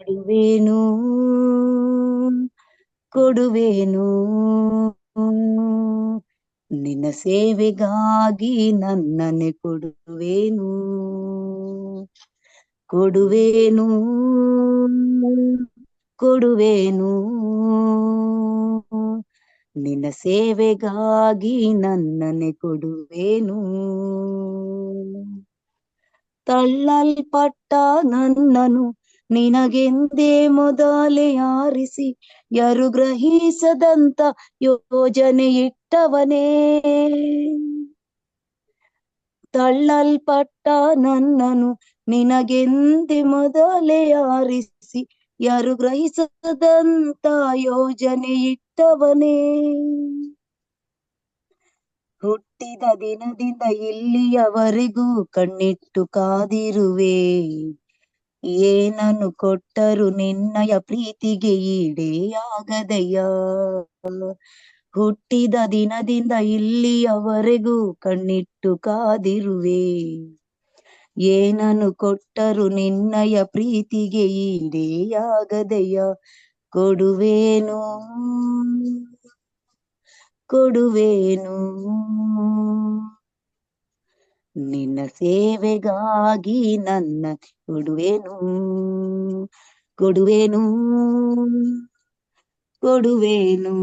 ಕೊಡುವೆನು ಕೊಡುವೆನು ನಿನ್ನ ಸೇವೆಗಾಗಿ ನನ್ನನ್ನೇ ಕೊಡುವೆನು ಕೊಡುವೆನು ಕೊಡುವೆನು ನಿನ್ನ ಸೇವೆಗಾಗಿ ನನ್ನನ್ನೇ ಕೊಡುವೆನು ತಳ್ಳಲ್ಪಟ್ಟ ನನ್ನನು ನಿನಗೆಂದೇ ಮೊದಲೇ ಆರಿಸಿ ಯಾರು ಗ್ರಹಿಸದಂತ ಯೋಜನೆ ಇಟ್ಟವನೇ ತಳ್ಳಲ್ಪಟ್ಟ ನನ್ನನು ನಿನಗೆಂದೇ ಮೊದಲೇ ಆರಿಸಿ ಯಾರು ಗ್ರಹಿಸದಂತ ಯೋಜನೆ ಇಟ್ಟವನೇ ಹುಟ್ಟಿದ ದಿನದಿಂದ ಇಲ್ಲಿಯವರೆಗೂ ಕಣ್ಣಿಟ್ಟು ಕಾದಿರುವೆ ಏನನ್ನು ಕೊಟ್ಟರು ನಿನ್ನಯ ಪ್ರೀತಿಗೆ ಈಡೇಯಾಗದಯ್ಯ ಹುಟ್ಟಿದ ದಿನದಿಂದ ಇಲ್ಲಿಯವರೆಗೂ ಕಣ್ಣಿಟ್ಟು ಕಾದಿರುವೆ ಏನನ್ನು ಕೊಟ್ಟರು ನಿನ್ನಯ ಪ್ರೀತಿಗೆ ಈಡೇಯಾಗದಯ್ಯ ಕೊಡುವೆನು ಕೊಡುವೆನು ನಿನ್ನ ಸೇವೆಗಾಗಿ ನನ್ನ ಕೊಡುವೆನು ಕೊಡುವೆನು ಕೊಡುವೆನು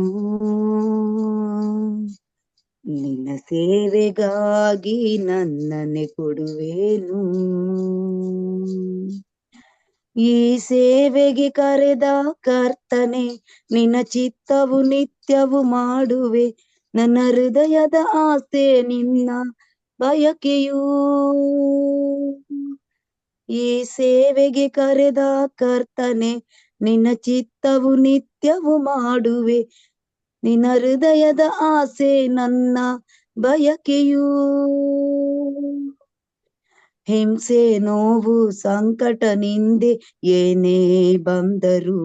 ನಿನ್ನ ಸೇವೆಗಾಗಿ ನನ್ನನ್ನೇ ಕೊಡುವೆನು ಈ ಸೇವೆಗೆ ಕರೆದ ಕರ್ತನೆ ನಿನ್ನ ಚಿತ್ತವು ನಿತ್ಯವು ಮಾಡುವೆ ನನ್ನ ಹೃದಯದ ಆಸೆ ನಿನ್ನ ಬಯಕೆಯೂ ಈ ಸೇವೆಗೆ ಕರೆದ ಕರ್ತನೆ ನಿನ್ನ ಚಿತ್ತವು ನಿತ್ಯವು ಮಾಡುವೆ ನಿನ್ನ ಹೃದಯದ ಆಸೆ ನನ್ನ ಬಯಕೆಯೂ ಹಿಂಸೆ ನೋವು ಸಂಕಟ ನಿಂದೆ ಏನೇ ಬಂದರು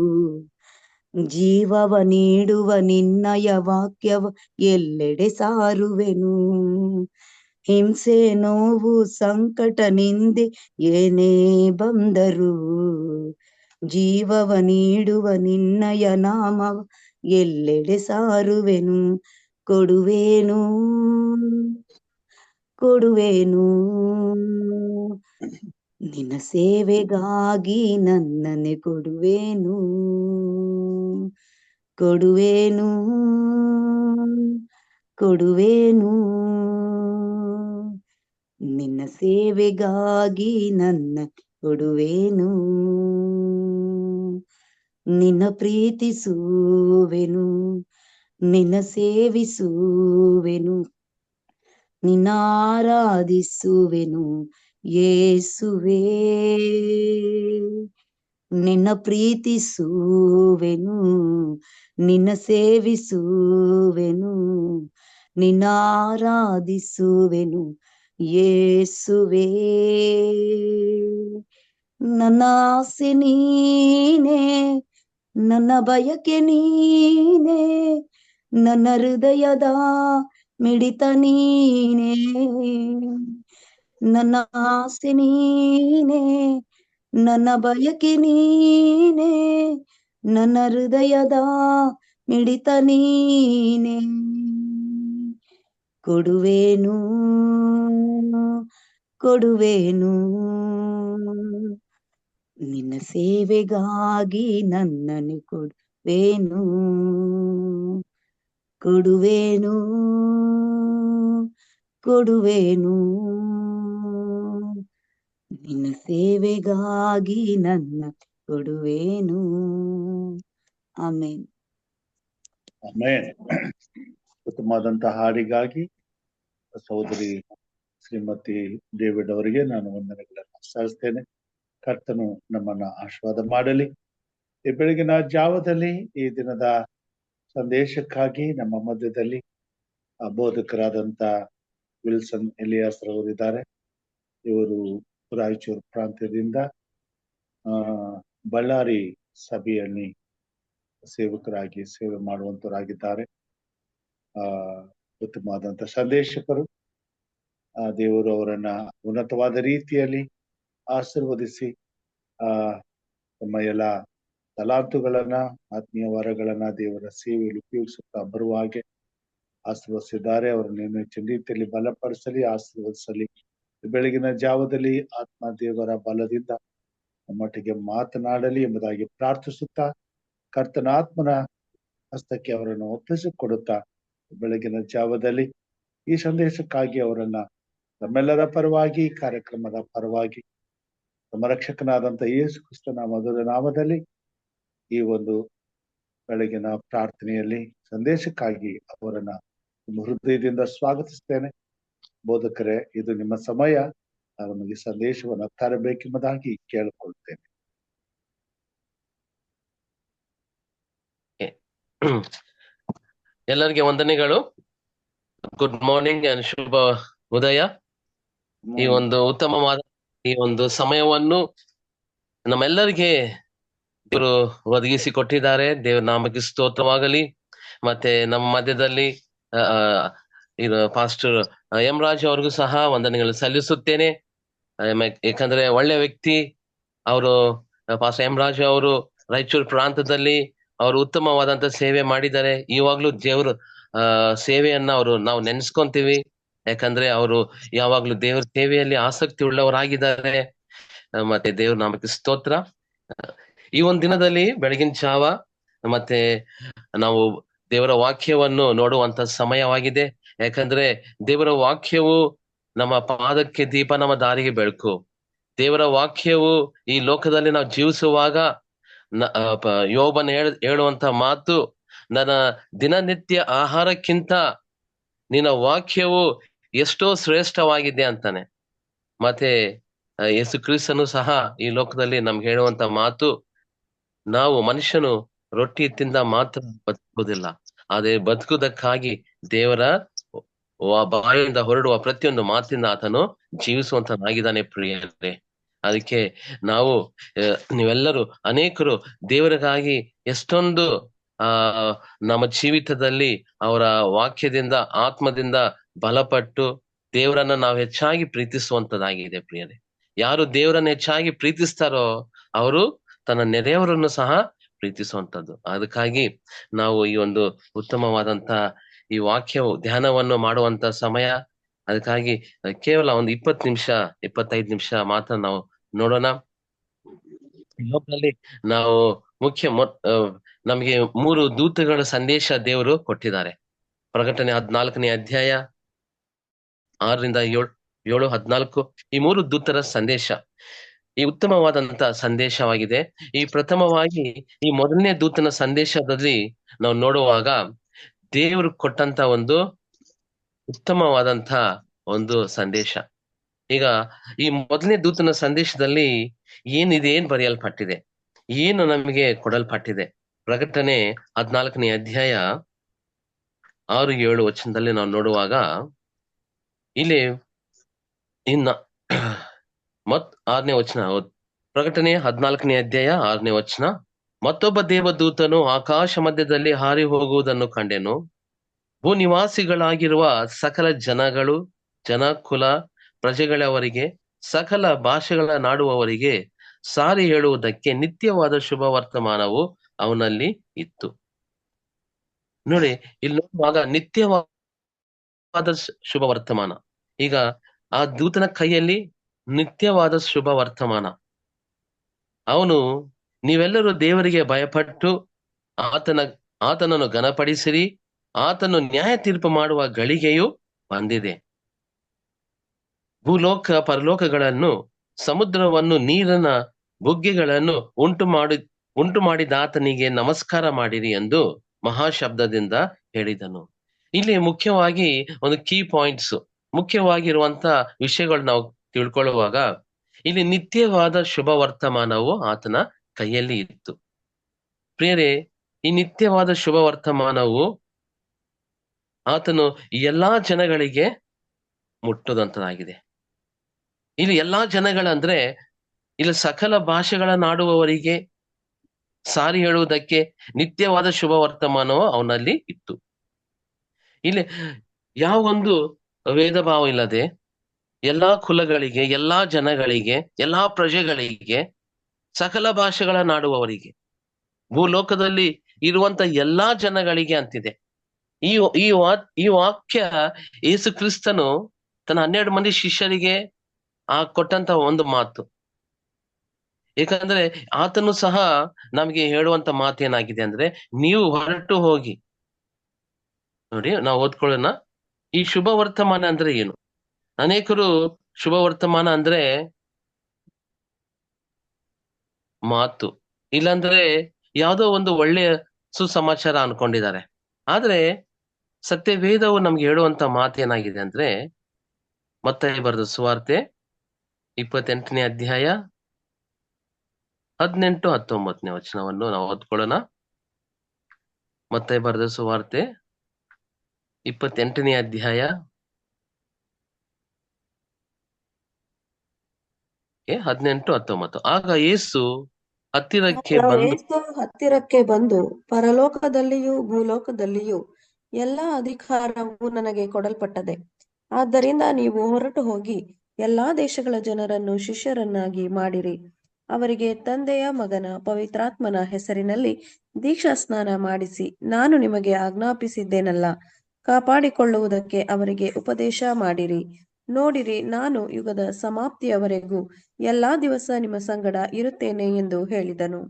ಜೀವವ ನೀಡುವ ನಿನ್ನಯ ವಾಕ್ಯವ ಎಲ್ಲೆಡೆ ಸಾರುವೆನು ಹಿಂಸೆ ನೋವು ಸಂಕಟ ನಿಂದೆ ಏನೇ ಬಂದರು ಜೀವವ ನೀಡುವ ನಿನ್ನಯ ನಾಮವ ಎಲ್ಲೆಡೆ ಸಾರುವೆನು ಕೊಡುವೆನು ಕೊಡುವೆನು ನಿನ್ನ ಸೇವೆಗಾಗಿ ನನ್ನನ್ನೇ ಕೊಡುವೆನು ಕೊಡುವೆನು ಕೊಡುವೆನು ನಿನ್ನ ಸೇವೆಗಾಗಿ ನನ್ನ ಕೊಡುವೆನು ನಿನ್ನ ಪ್ರೀತಿಸುವೆನು ನಿನ್ನ ಸೇವಿಸುವೆನು ನಿನ್ನ ಆರಾಧಿಸುವೆನು ಯೇಸುವೇ ನಿನ್ನ ಪ್ರೀತಿಸುವೆನು ನಿನ್ನ ಸೇವಿಸುವೆನು ನಿನ್ನ ಆರಾಧಿಸುವೆನು ಯೇಸುವೇ ನನ್ನ ಆಸೆ ನೀನೇ ನನ್ನ ಬಯಕೆ ನೀನೇ ನನ್ನ ಹೃದಯದ ಮಿಡಿತ ನೀನೇ ನನ್ನ ಆಸೆ ನೀನೇ ನನ್ನ ಬಯಕೆ ನೀನೇ ನನ್ನ ಹೃದಯದ ಮಿಡಿತ ನೀನೇ ಕೊಡುವೆನು ಕೊಡುವೆನು ನಿನ್ನ ಸೇವೆಗಾಗಿ ನನ್ನನ್ನು ಕೊಡುವೆನು ಕೊಡುವೆನು ಕೊಡುವೆನು ನಿನ್ನ ಸೇವೆಗಾಗಿ ನನ್ನ ಕೊಡುವೆನು ಆಮೇನ್ ಆಮೇನ್. ಉತ್ತಮವಾದಂತಹ ಹಾಡಿಗಾಗಿ ಸಹೋದರಿ ಶ್ರೀಮತಿ ಡೇವಿಡ್ ಅವರಿಗೆ ನಾನು ವಂದನೆಗಳನ್ನು ಸಲ್ಲಿಸ್ತೇನೆ. ಕರ್ತನು ನಮ್ಮನ್ನ ಆಶೀರ್ವಾದ ಮಾಡಲಿ. ಈ ಬೆಳಗಿನ ಜಾವದಲ್ಲಿ ಈ ದಿನದ ಸಂದೇಶಕ್ಕಾಗಿ ನಮ್ಮ ಮಧ್ಯದಲ್ಲಿ ಬೋಧಕರಾದಂತ ವಿಲ್ಸನ್ ಎಲಿಯಾಸ್ ರವರಿದ್ದಾರೆ. ಇವರು ರಾಯಚೂರು ಪ್ರಾಂತ್ಯದಿಂದ ಬಳ್ಳಾರಿ ಸಭೆಯಲ್ಲಿ ಸೇವಕರಾಗಿ ಸೇವೆ ಮಾಡುವಂತರಾಗಿದ್ದಾರೆ. ಉತ್ತಮವಾದಂತ ಸಂದೇಶಕರು. ದೇವರು ಅವರನ್ನ ಉನ್ನತವಾದ ರೀತಿಯಲ್ಲಿ ಆಶೀರ್ವದಿಸಿ ತಮ್ಮ ಎಲ್ಲ ತಲಾಂತುಗಳನ್ನ, ಆತ್ಮೀಯ ವರಗಳನ್ನ ದೇವರ ಸೇವೆಯಲ್ಲಿ ಉಪಯೋಗಿಸುತ್ತಾ ಬರುವ ಹಾಗೆ ಆಶೀರ್ವದಿಸಿದ್ದಾರೆ. ಅವರನ್ನು ಹೆಚ್ಚಿನ ರೀತಿಯಲ್ಲಿ ಬಲಪಡಿಸಲಿ, ಆಶೀರ್ವದಿಸಲಿ. ಬೆಳಗಿನ ಜಾವದಲ್ಲಿ ಆತ್ಮ ದೇವರ ಬಲದಿಂದ ನಮ್ಮೊಟ್ಟಿಗೆ ಮಾತನಾಡಲಿ ಎಂಬುದಾಗಿ ಪ್ರಾರ್ಥಿಸುತ್ತಾ ಕರ್ತನ ಆತ್ಮನ ಹಸ್ತಕ್ಕೆ ಅವರನ್ನು ಒಪ್ಪಿಸಿಕೊಡುತ್ತಾ ಬೆಳಗಿನ ಜಾವದಲ್ಲಿ ಈ ಸಂದೇಶಕ್ಕಾಗಿ ಅವರನ್ನ ನಮ್ಮೆಲ್ಲರ ಪರವಾಗಿ, ಕಾರ್ಯಕ್ರಮದ ಪರವಾಗಿ ನಮ್ಮ ರಕ್ಷಕನಾದಂತ ಯೇಸು ಕ್ರಿಸ್ತನ ಮಧುರ ನಾಮದಲ್ಲಿ ಈ ಒಂದು ಬೆಳಗಿನ ಪ್ರಾರ್ಥನೆಯಲ್ಲಿ ಸಂದೇಶಕ್ಕಾಗಿ ಅವರನ್ನ ಹೃದಯದಿಂದ ಸ್ವಾಗತಿಸ್ತೇನೆ. ಬೋಧಕರೇ, ಇದು ನಿಮ್ಮ ಸಮಯ, ನಮಗೆ ಸಂದೇಶವನ್ನು ತರಬೇಕೆಂಬುದಾಗಿ ಕೇಳಿಕೊಳ್ತೇನೆ. ಎಲ್ಲರಿಗೆ ವಂದನೆಗಳು. ಗುಡ್ ಮಾರ್ನಿಂಗ್ ಅಂಡ್ ಶುಭ ಉದಯ. ಈ ಒಂದು ಉತ್ತಮವಾದ ಈ ಒಂದು ಸಮಯವನ್ನು ನಮ್ಮೆಲ್ಲರಿಗೆ ದೇವರು ಒದಗಿಸಿ ಕೊಟ್ಟಿದ್ದಾರೆ. ದೇವರ ನಾಮಕ್ಕೆ ಸ್ತೋತ್ರವಾಗಲಿ. ಮತ್ತೆ ನಮ್ಮ ಮಧ್ಯದಲ್ಲಿ ಪಾಸ್ಟರ್ ಎಂ ರಾಜ್ ಅವ್ರಿಗೂ ಸಹ ವಂದನೆಗಳು ಸಲ್ಲಿಸುತ್ತೇನೆ. ಯಾಕಂದ್ರೆ ಒಳ್ಳೆ ವ್ಯಕ್ತಿ ಅವರು. ಪಾಸ್ಟರ್ ಎಂ ರಾಜ್ ಅವರು ರಾಯಚೂರು ಪ್ರಾಂತದಲ್ಲಿ ಅವರು ಉತ್ತಮವಾದಂತ ಸೇವೆ ಮಾಡಿದ್ದಾರೆ. ಇವಾಗ್ಲೂ ದೇವ್ರ ಸೇವೆಯನ್ನ ನಾವು ನೆನ್ಸ್ಕೊಂತೀವಿ. ಯಾಕಂದ್ರೆ ಅವರು ಯಾವಾಗ್ಲೂ ದೇವ್ರ ಸೇವೆಯಲ್ಲಿ ಆಸಕ್ತಿ ಉಳ್ಳವರಾಗಿದ್ದಾರೆ. ಮತ್ತೆ ದೇವ್ರ ನಾಮಕ್ಕೆ ಸ್ತೋತ್ರ. ಈ ಒಂದು ದಿನದಲ್ಲಿ ಬೆಳಗಿನ ಜಾವ ಮತ್ತೆ ನಾವು ದೇವರ ವಾಕ್ಯವನ್ನು ನೋಡುವಂತ ಸಮಯವಾಗಿದೆ. ಯಾಕಂದ್ರೆ ದೇವರ ವಾಕ್ಯವು ನಮ್ಮ ಪಾದಕ್ಕೆ ದೀಪ, ನಮ್ಮ ದಾರಿಗೆ ಬೆಳಕು. ದೇವರ ವಾಕ್ಯವು ಈ ಲೋಕದಲ್ಲಿ ನಾವು ಜೀವಿಸುವಾಗ ಯೋಬನ ಹೇಳುವಂತ ಮಾತು, ನನ್ನ ದಿನನಿತ್ಯ ಆಹಾರಕ್ಕಿಂತ ನಿನ್ನ ವಾಕ್ಯವು ಎಷ್ಟೋ ಶ್ರೇಷ್ಠವಾಗಿದೆ ಅಂತಾನೆ. ಮತ್ತೆ ಯೇಸು ಕ್ರಿಸ್ತನು ಸಹ ಈ ಲೋಕದಲ್ಲಿ ನಮ್ಗೆ ಹೇಳುವಂತ ಮಾತು, ನಾವು ಮನುಷ್ಯನು ರೊಟ್ಟಿ ತಿಂದ ಮಾತ್ರ ಬದುಕುವುದಿಲ್ಲ, ಆದ್ರೆ ಬದುಕುವುದಕ್ಕಾಗಿ ದೇವರ ಬಾಯಿಂದ ಹೊರಡುವ ಪ್ರತಿಯೊಂದು ಮಾತಿಂದ ಆತನು ಜೀವಿಸುವಂತನಾಗಿದ್ದಾನೆ ಪ್ರಿಯರೇ. ಅದಕ್ಕೆ ನಾವು ನೀವೆಲ್ಲರೂ ಅನೇಕರು ದೇವರಿಗಾಗಿ ಎಷ್ಟೊಂದು ನಮ್ಮ ಜೀವಿತದಲ್ಲಿ ಅವರ ವಾಕ್ಯದಿಂದ, ಆತ್ಮದಿಂದ ಬಲಪಟ್ಟು ದೇವರನ್ನ ನಾವು ಹೆಚ್ಚಾಗಿ ಪ್ರೀತಿಸುವಂತದಾಗಿದೆ ಪ್ರಿಯರೇ. ಯಾರು ದೇವರನ್ನ ಹೆಚ್ಚಾಗಿ ಪ್ರೀತಿಸ್ತಾರೋ ಅವರು ತನ್ನ ನೆರೆಯವರನ್ನು ಸಹ ಪ್ರೀತಿಸುವಂತದ್ದು. ಅದಕ್ಕಾಗಿ ನಾವು ಈ ಒಂದು ಉತ್ತಮವಾದಂತ ಈ ವಾಕ್ಯವು ಧ್ಯಾನವನ್ನು ಮಾಡುವಂತ ಸಮಯ. ಅದಕ್ಕಾಗಿ ಕೇವಲ ಒಂದು 20 ನಿಮಿಷ 25 ನಿಮಿಷ ಮಾತ್ರ ನಾವು ನೋಡೋಣ. ಲೋಕದಲ್ಲಿ ನಾವು ನಮಗೆ 3 ದೂತಗಳ ಸಂದೇಶ ದೇವರು ಕೊಟ್ಟಿದ್ದಾರೆ. ಪ್ರಕಟಣೆ 14ನೇ ಅಧ್ಯಾಯ 6-7, 14 ಈ 3 ದೂತರ ಸಂದೇಶ ಈ ಉತ್ತಮವಾದಂತ ಸಂದೇಶವಾಗಿದೆ. ಈ ಪ್ರಥಮವಾಗಿ ಈ ಮೊದಲನೇ ದೂತನ ಸಂದೇಶದಲ್ಲಿ ನಾವು ನೋಡುವಾಗ ದೇವರು ಕೊಟ್ಟಂತ ಒಂದು ಉತ್ತಮವಾದಂತ ಒಂದು ಸಂದೇಶ. ಈಗ ಈ ಮೊದಲನೇ ದೂತನ ಸಂದೇಶದಲ್ಲಿ ಏನ್ ಬರೆಯಲ್ಪಟ್ಟಿದೆ, ಏನು ನಮಗೆ ಕೊಡಲ್ಪಟ್ಟಿದೆ? ಪ್ರಕಟಣೆ 14ನೇ ಅಧ್ಯಾಯ 6-7 ವಚನದಲ್ಲಿ ನಾವು ನೋಡುವಾಗ ಇಲ್ಲಿ 6ನೇ ವಚನ. ಪ್ರಕಟಣೆ 14ನೇ ಅಧ್ಯಾಯ 6ನೇ ವಚನ. ಮತ್ತೊಬ್ಬ ದೇವದೂತನು ಆಕಾಶ ಮಧ್ಯದಲ್ಲಿ ಹಾರಿ ಹೋಗುವುದನ್ನು ಕಂಡೆನು. ಭೂನಿವಾಸಿಗಳಾಗಿರುವ ಸಕಲ ಜನಗಳು, ಜನಕುಲ, ಪ್ರಜೆಗಳವರಿಗೆ, ಸಕಲ ಭಾಷೆಗಳ ನಾಡುವವರಿಗೆ ಸಾರಿ ಹೇಳುವುದಕ್ಕೆ ನಿತ್ಯವಾದ ಶುಭ ವರ್ತಮಾನವು ಅವನಲ್ಲಿ ಇತ್ತು. ನೋಡಿ, ಇಲ್ಲಿ ನೋಡುವಾಗ ನಿತ್ಯವಾದ ಶುಭ ವರ್ತಮಾನ. ಈಗ ಆ ದೂತನ ಕೈಯಲ್ಲಿ ನಿತ್ಯವಾದ ಶುಭ ವರ್ತಮಾನ. ಅವನು, ನೀವೆಲ್ಲರೂ ದೇವರಿಗೆ ಭಯಪಟ್ಟು ಆತನನ್ನು ಘನಪಡಿಸಿರಿ, ಆತನು ನ್ಯಾಯ ತೀರ್ಪು ಮಾಡುವ ಗಳಿಗೆಯು ಬಂದಿದೆ. ಭೂಲೋಕ ಪರಲೋಕಗಳನ್ನು, ಸಮುದ್ರವನ್ನು, ನೀರಿನ ಬುಗ್ಗೆಗಳನ್ನು ಉಂಟು ಮಾಡಿದ ಆತನಿಗೆ ನಮಸ್ಕಾರ ಮಾಡಿರಿ ಎಂದು ಮಹಾಶಬ್ದದಿಂದ ಹೇಳಿದನು. ಇಲ್ಲಿ ಮುಖ್ಯವಾಗಿ ಒಂದು ಕೀ ಪಾಯಿಂಟ್ಸ್, ಮುಖ್ಯವಾಗಿರುವಂತ ವಿಷಯಗಳು ನಾವು ತಿಳ್ಕೊಳ್ಳುವಾಗ, ಇಲ್ಲಿ ನಿತ್ಯವಾದ ಶುಭ ವರ್ತಮಾನವು ಆತನ ಕೈಯಲ್ಲಿ ಇತ್ತು. ಪ್ರಿಯರೇ, ಈ ನಿತ್ಯವಾದ ಶುಭ ವರ್ತಮಾನವು ಆತನು ಎಲ್ಲಾ ಜನಗಳಿಗೆ ಮುಟ್ಟುದಂತದಾಗಿದೆ. ಇಲ್ಲಿ ಎಲ್ಲಾ ಜನಗಳಂದ್ರೆ ಇಲ್ಲಿ ಸಕಲ ಭಾಷೆಗಳನ್ನಾಡುವವರಿಗೆ ಸಾರಿ ಹೇಳುವುದಕ್ಕೆ ನಿತ್ಯವಾದ ಶುಭ ವರ್ತಮಾನವು ಅವನಲ್ಲಿ ಇತ್ತು. ಇಲ್ಲಿ ಯಾವ ಒಂದು ಭೇದ ಭಾವ ಇಲ್ಲದೆ ಎಲ್ಲಾ ಕುಲಗಳಿಗೆ, ಎಲ್ಲಾ ಜನಗಳಿಗೆ, ಎಲ್ಲಾ ಪ್ರಜೆಗಳಿಗೆ, ಸಕಲ ಭಾಷೆಗಳನ್ನಾಡುವವರಿಗೆ ಭೂಲೋಕದಲ್ಲಿ ಇರುವಂತ ಎಲ್ಲಾ ಜನಗಳಿಗೆ ಅಂತಿದೆ. ಈ ಈ ವಾಕ್ಯ ಯೇಸು ಕ್ರಿಸ್ತನು ತನ್ನ 12 ಮಂದಿ ಶಿಷ್ಯರಿಗೆ ಕೊಟ್ಟಂತ ಒಂದು ಮಾತು. ಯಾಕಂದ್ರೆ ಆತನು ಸಹ ನಮ್ಗೆ ಹೇಳುವಂತ ಮಾತೇನಾಗಿದೆ ಅಂದ್ರೆ, ನೀವು ಹೊರಟು ಹೋಗಿ. ನೋಡಿ, ನಾವು ಓದ್ಕೊಳ್ಳೋಣ. ಈ ಶುಭ ವರ್ತಮಾನ ಅಂದ್ರೆ ಏನು? ಅನೇಕರು ಶುಭ ವರ್ತಮಾನ ಅಂದ್ರೆ ಮಾತು, ಇಲ್ಲಾಂದ್ರೆ ಯಾವುದೋ ಒಂದು ಒಳ್ಳೆಯ ಸುಸಮಾಚಾರ ಅನ್ಕೊಂಡಿದ್ದಾರೆ. ಆದ್ರೆ ಸತ್ಯವೇದವು ನಮ್ಗೆ ಹೇಳುವಂತ ಮಾತೇನಾಗಿದೆ ಅಂದ್ರೆ, ಮತ್ತಾಯಿ ಬರೆದ ಸುವಾರ್ತೆ 28ನೇ ಅಧ್ಯಾಯ 18-19 ವಚನವನ್ನು ನಾವು ಓದ್ಕೊಳ್ಳೋಣ. ಮತ್ತಾಯಿ ಬರೆದ ಸುವಾರ್ತೆ 28ನೇ ಅಧ್ಯಾಯ 18-19. ಆಗ ಯೇಸು ಹತ್ತಿರಕ್ಕೆ ಬಂದು ಪರಲೋಕದಲ್ಲಿಯೂ ಭೂಲೋಕದಲ್ಲಿಯೂ ಎಲ್ಲಾ ಅಧಿಕಾರವು ನನಗೆ ಕೊಡಲ್ಪಟ್ಟದೆ. ಆದ್ದರಿಂದ ನೀವು ಹೊರಟು ಹೋಗಿ ಎಲ್ಲಾ ದೇಶಗಳ ಜನರನ್ನು ಶಿಷ್ಯರನ್ನಾಗಿ ಮಾಡಿರಿ. ಅವರಿಗೆ ತಂದೆಯ, ಮಗನ, ಪವಿತ್ರಾತ್ಮನ ಹೆಸರಿನಲ್ಲಿ ದೀಕ್ಷಾ ಸ್ನಾನ ಮಾಡಿಸಿ, ನಾನು ನಿಮಗೆ ಆಜ್ಞಾಪಿಸಿದ್ದೇನಲ್ಲ ಕಾಪಾಡಿಕೊಳ್ಳುವುದಕ್ಕೆ ಅವರಿಗೆ ಉಪದೇಶ ಮಾಡಿರಿ. ನೋಡಿರಿ, ನಾನು ಯುಗದ ಸಮಾಪ್ತಿಯವರೆಗೂ ಎಲ್ಲಾ ದಿವಸ ನಿಮ್ಮ ಸಂಗಡ ಇರುತ್ತೇನೆ ಎಂದು ಹೇಳಿದನು.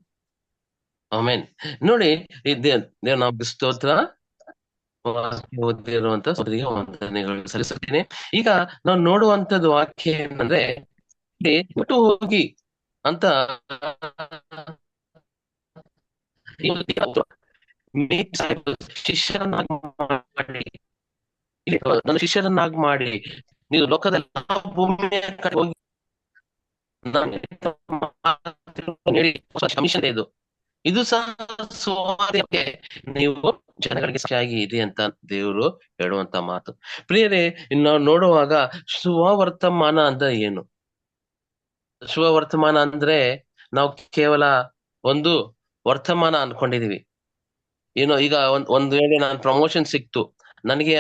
ಆಮೆನ್. ನೋಡಿ, ದೇವರ ಸ್ತೋತ್ರ. ಓದಿರುವಂತ ವಂದನೆಗಳು ಸಲ್ಲಿಸುತ್ತೇನೆ. ಈಗ ನಾವು ನೋಡುವಂತದ್ದು ವಾಕ್ಯ ಏನಂದ್ರೆ, ಹೊರಟು ಹೋಗಿ ಅಂತ ಶಿಷ್ಯರನ್ನಾಗಿ ಮಾಡಿ ನೀವು ಲೋಕದಲ್ಲಿ ಇದು ಇದು ಸಹ ನೀವು ಜನಗಳಿಗೆ ಸಾಕ್ಷಿಯಾಗಿ ಇದೆ ಅಂತ ದೇವರು ಹೇಳುವಂತ ಮಾತು. ಪ್ರಿಯರೇ, ನಾವು ನೋಡುವಾಗ ಶುಭವರ್ತಮಾನ ಅಂದ್ರೆ ಏನು? ಶುಭವರ್ತಮಾನ ಅಂದ್ರೆ ನಾವು ಕೇವಲ ಒಂದು ವರ್ತಮಾನ ಅನ್ಕೊಂಡಿದೀವಿ. ಏನೋ ಈಗ ಒಂದ್ ವೇಳೆ ನಾನು ಪ್ರಮೋಷನ್ ಸಿಕ್ತು, ನನಗೆ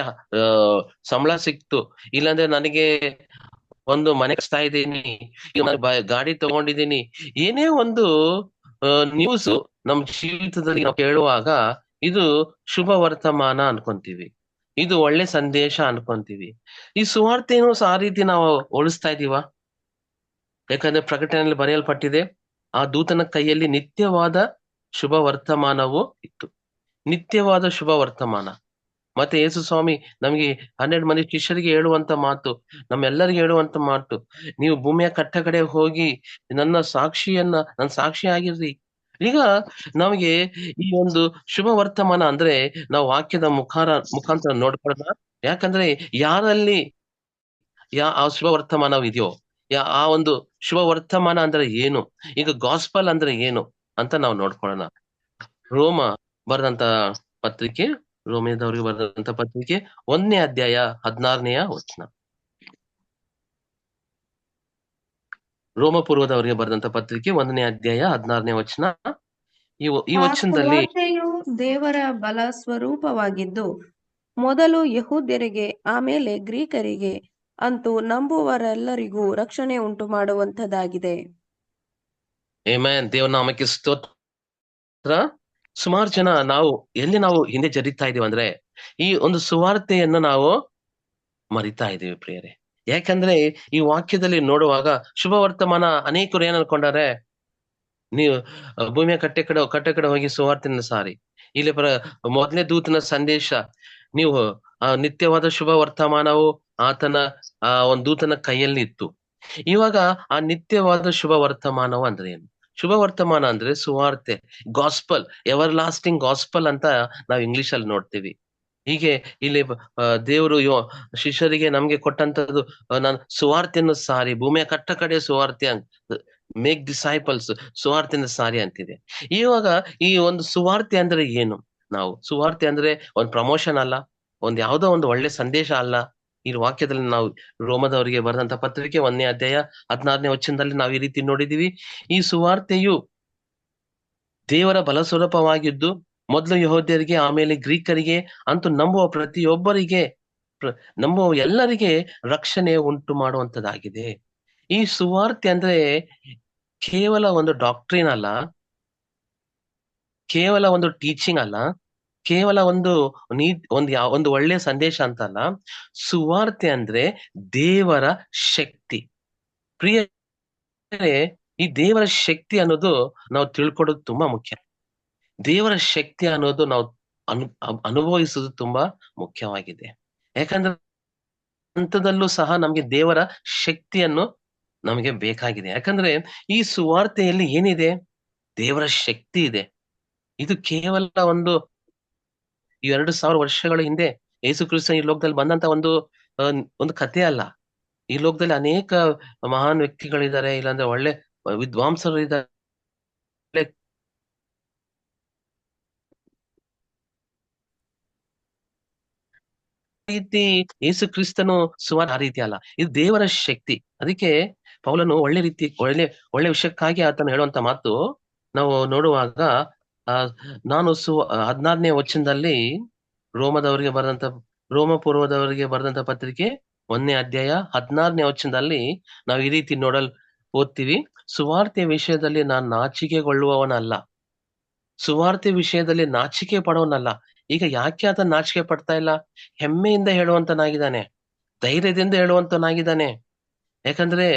ಸಂಬಳ ಸಿಕ್ತು, ಇಲ್ಲಾಂದ್ರೆ ನನಗೆ ಒಂದು ಮನೆ ಕಟ್ತಾ ಇದ್ದೀನಿ, ಗಾಡಿ ತಗೊಂಡಿದ್ದೀನಿ, ಏನೇ ಒಂದು ನ್ಯೂಸ್ ನಮ್ ಜೀವಿತದಲ್ಲಿ ನಾವು ಕೇಳುವಾಗ ಇದು ಶುಭ ವರ್ತಮಾನ ಅನ್ಕೊಂತೀವಿ, ಇದು ಒಳ್ಳೆ ಸಂದೇಶ ಅನ್ಕೊಂತೀವಿ. ಈ ಸುವಾರ್ತೆಯನ್ನು ಆ ರೀತಿ ನಾವು ಹೋಲಿಸ್ತಾ ಇದೀವ? ಯಾಕಂದ್ರೆ ಪ್ರಕಟಣೆಯಲ್ಲಿ ಬರೆಯಲ್ಪಟ್ಟಿದೆ, ಆ ದೂತನ ಕೈಯಲ್ಲಿ ನಿತ್ಯವಾದ ಶುಭ ವರ್ತಮಾನವು ಇತ್ತು. ನಿತ್ಯವಾದ ಶುಭ ವರ್ತಮಾನ. ಮತ್ತೆ ಯೇಸು ಸ್ವಾಮಿ ನಮ್ಗೆ 12 ಮಂದಿ ಶಿಷ್ಯರಿಗೆ ಹೇಳುವಂತ ಮಾತು, ನಮ್ಮೆಲ್ಲರಿಗೆ ಹೇಳುವಂತ ಮಾತು, ನೀವು ಭೂಮಿಯ ಕಟ್ಟ ಕಡೆ ಹೋಗಿ ನನ್ನ ಸಾಕ್ಷಿ ಆಗಿರ್ರಿ. ಈಗ ನಮಗೆ ಈ ಒಂದು ಶುಭ ವರ್ತಮಾನ ಅಂದ್ರೆ ನಾವು ವಾಕ್ಯದ ಮುಖಾಂತರ ನೋಡ್ಕೊಳ್ಳೋಣ. ಯಾಕಂದ್ರೆ ಯಾರಲ್ಲಿ ಆ ಶುಭ ವರ್ತಮಾನವಿದೆಯೋ, ಆ ಒಂದು ಶುಭ ವರ್ತಮಾನ ಅಂದ್ರೆ ಏನು, ಈಗ ಗಾಸ್ಪಲ್ ಅಂದ್ರೆ ಏನು ಅಂತ ನಾವು ನೋಡ್ಕೊಳ್ಳೋಣ. ರೋಮ ಬರೆದಂತ ಪತ್ರಿಕೆ, ರೋಮಿಯದವರಿಗೆ ಬರೆದಂತ ಪತ್ರಿಕೆ 1ನೇ ಅಧ್ಯಾಯ 16ನೇ ವಚನ. ರೋಮ ಪೂರ್ವದವರಿಗೆ ಬರೆದಂತ ಪತ್ರಿಕೆ 1ನೇ ಅಧ್ಯಾಯ 16ನೇ ವಚನ. ಈ ವಚನದಲ್ಲಿ ದೇವರ ಬಲ ಸ್ವರೂಪವಾಗಿದ್ದು, ಮೊದಲು ಯಹೂದ್ಯರಿಗೆ ಆಮೇಲೆ ಗ್ರೀಕರಿಗೆ ಅಂತೂ ನಂಬುವರೆಲ್ಲರಿಗೂ ರಕ್ಷಣೆ ಉಂಟು ಮಾಡುವಂತದ್ದಾಗಿದೆ. ಆಮೆನ್. ದೇವರ ನಾಮಕ್ಕೆ ಸ್ತೋತ್ರ. ಸುಮಾರು ಜನ ನಾವು ಹಿಂದೆ ಜರಿತಾ ಇದೀವಿ ಅಂದ್ರೆ ಈ ಒಂದು ಸುವಾರ್ತೆಯನ್ನು ನಾವು ಮರಿತಾ ಇದೀವಿ ಪ್ರಿಯರೇ. ಯಾಕಂದ್ರೆ ಈ ವಾಕ್ಯದಲ್ಲಿ ನೋಡುವಾಗ ಶುಭ ವರ್ತಮಾನ ಅನೇಕರು ಏನ್ ಅನ್ಕೊಂಡಾರೆ, ನೀವು ಭೂಮಿಯ ಕಟ್ಟೆ ಕಡೆ ಹೋಗಿ ಸುವಾರ್ತೆಯನ್ನು ಸಾರಿ. ಇಲ್ಲಿ ಮೊದಲನೇ ದೂತನ ಸಂದೇಶ, ನೀವು ನಿತ್ಯವಾದ ಶುಭ ವರ್ತಮಾನವು ಆತನ ಒಂದು ದೂತನ ಕೈಯಲ್ಲಿ ಇತ್ತು. ಇವಾಗ ಆ ನಿತ್ಯವಾದ ಶುಭ ವರ್ತಮಾನವು ಅಂದ್ರೆ ಏನು? ಶುಭ ವರ್ತಮಾನ ಅಂದ್ರೆ ಸುವಾರ್ತೆ, ಗಾಸ್ಪಲ್, ಎವರ್ ಲಾಸ್ಟಿಂಗ್ ಗಾಸ್ಪಲ್ ಅಂತ ನಾವು ಇಂಗ್ಲಿಷ್ ಅಲ್ಲಿ ನೋಡ್ತೀವಿ. ಹೀಗೆ ಇಲ್ಲಿ ದೇವರು ಶಿಷ್ಯರಿಗೆ ನಮ್ಗೆ ಕೊಟ್ಟಂತದ್ದು, ನಾನು ಸುವಾರ್ತೆಯನ್ನು ಸಾರಿ, ಭೂಮಿಯ ಕಟ್ಟ ಕಡೆ ಸುವಾರ್ತೆ ಮೇಕ್ ಡಿಸೈಪಲ್ಸ್, ಸುವಾರ್ತೆಯನ್ನು ಸಾರಿ ಅಂತಿದೆ. ಇವಾಗ ಈ ಒಂದು ಸುವಾರ್ತೆ ಅಂದ್ರೆ ಏನು? ನಾವು ಸುವಾರ್ತೆ ಅಂದ್ರೆ ಒಂದು ಪ್ರಮೋಷನ್ ಅಲ್ಲ, ಯಾವುದೋ ಒಂದು ಒಳ್ಳೆ ಸಂದೇಶ ಅಲ್ಲ. ಈ ವಾಕ್ಯದಲ್ಲಿ ನಾವು ರೋಮದವರಿಗೆ ಬರೆದಂತ ಪತ್ರಿಕೆ 1ನೇ ಅಧ್ಯಾಯ 16ನೇ ವಚನದಲ್ಲಿ ನಾವು ಈ ರೀತಿ ನೋಡಿದೀವಿ. ಈ ಸುವಾರ್ತೆಯು ದೇವರ ಬಲ ಸ್ವರೂಪವಾಗಿದ್ದು, ಮೊದಲು ಯಹೂದ್ಯರಿಗೆ ಆಮೇಲೆ ಗ್ರೀಕರಿಗೆ ಅಂತೂ ನಂಬುವ ಎಲ್ಲರಿಗೆ ರಕ್ಷಣೆ ಉಂಟು ಮಾಡುವಂತದ್ದಾಗಿದೆ. ಈ ಸುವಾರ್ತೆ ಅಂದ್ರೆ ಕೇವಲ ಒಂದು ಡಾಕ್ಟ್ರಿನ್ ಅಲ್ಲ, ಕೇವಲ ಒಂದು ಟೀಚಿಂಗ್ ಅಲ್ಲ, ಕೇವಲ ಒಂದು ಒಂದು ಒಳ್ಳೆಯ ಸಂದೇಶ ಅಂತಲ್ಲ. ಸುವಾರ್ತೆ ಅಂದ್ರೆ ದೇವರ ಶಕ್ತಿ. ಪ್ರಿಯರೇ, ಈ ದೇವರ ಶಕ್ತಿ ಅನ್ನೋದು ನಾವು ತಿಳ್ಕೊಡೋದು ತುಂಬಾ ಮುಖ್ಯ. ದೇವರ ಶಕ್ತಿ ಅನ್ನೋದು ನಾವು ಅನುಭವಿಸುವುದು ತುಂಬಾ ಮುಖ್ಯವಾಗಿದೆ. ಯಾಕಂದ್ರೆ ಹಂತದಲ್ಲೂ ಸಹ ನಮ್ಗೆ ದೇವರ ಶಕ್ತಿಯನ್ನು ನಮಗೆ ಬೇಕಾಗಿದೆ. ಯಾಕಂದ್ರೆ ಈ ಸುವಾರ್ತೆಯಲ್ಲಿ ಏನಿದೆ? ದೇವರ ಶಕ್ತಿ ಇದೆ. ಇದು ಕೇವಲ ಒಂದು 2000 ವರ್ಷಗಳ ಹಿಂದೆ ಯೇಸು ಕ್ರಿಸ್ತ ಈ ಲೋಕದಲ್ಲಿ ಬಂದಂತ ಒಂದು ಕಥೆ ಅಲ್ಲ. ಈ ಲೋಕದಲ್ಲಿ ಅನೇಕ ಮಹಾನ್ ವ್ಯಕ್ತಿಗಳಿದ್ದಾರೆ, ಇಲ್ಲಾಂದ್ರೆ ಒಳ್ಳೆ ವಿದ್ವಾಂಸರು ಇದ್ದಾರೆ. ರೀತಿ ಯೇಸು ಕ್ರಿಸ್ತನು ಸುವಾರ್ತೆ ಆ ರೀತಿ ಅಲ್ಲ, ಇದು ದೇವರ ಶಕ್ತಿ. ಅದಕ್ಕೆ ಪೌಲನು ಒಳ್ಳೆ ವಿಷಯಕ್ಕಾಗಿ ಆತನು ಹೇಳುವಂತ ಮಾತು ನಾವು ನೋಡುವಾಗ, ನಾನು 16ನೇ ವಚನದಲ್ಲಿ ರೋಮ ಪೂರ್ವದವರಿಗೆ ಬರೆದಂತ ಪತ್ರಿಕೆ 1ನೇ ಅಧ್ಯಾಯ 16ನೇ ವಚನದಲ್ಲಿ ನಾವು ಈ ರೀತಿ ಓದ್ತೀವಿ. ಸುವಾರ್ತೆ ವಿಷಯದಲ್ಲಿ ನಾನು ನಾಚಿಕೆಗೊಳ್ಳುವವನಲ್ಲ, ಸುವಾರ್ತೆ ವಿಷಯದಲ್ಲಿ ನಾಚಿಕೆ ಪಡೋನಲ್ಲ. ಈಗ ಯಾಕೆ ಆತ ನಾಚಿಕೆ ಪಡ್ತಾ ಇಲ್ಲ? ಹೆಮ್ಮೆಯಿಂದ ಹೇಳುವಂತನಾಗಿದ್ದಾನೆ, ಧೈರ್ಯದಿಂದ ಹೇಳುವಂತನಾಗಿದ್ದಾನೆ. ಯಾಕಂದ್ರೆ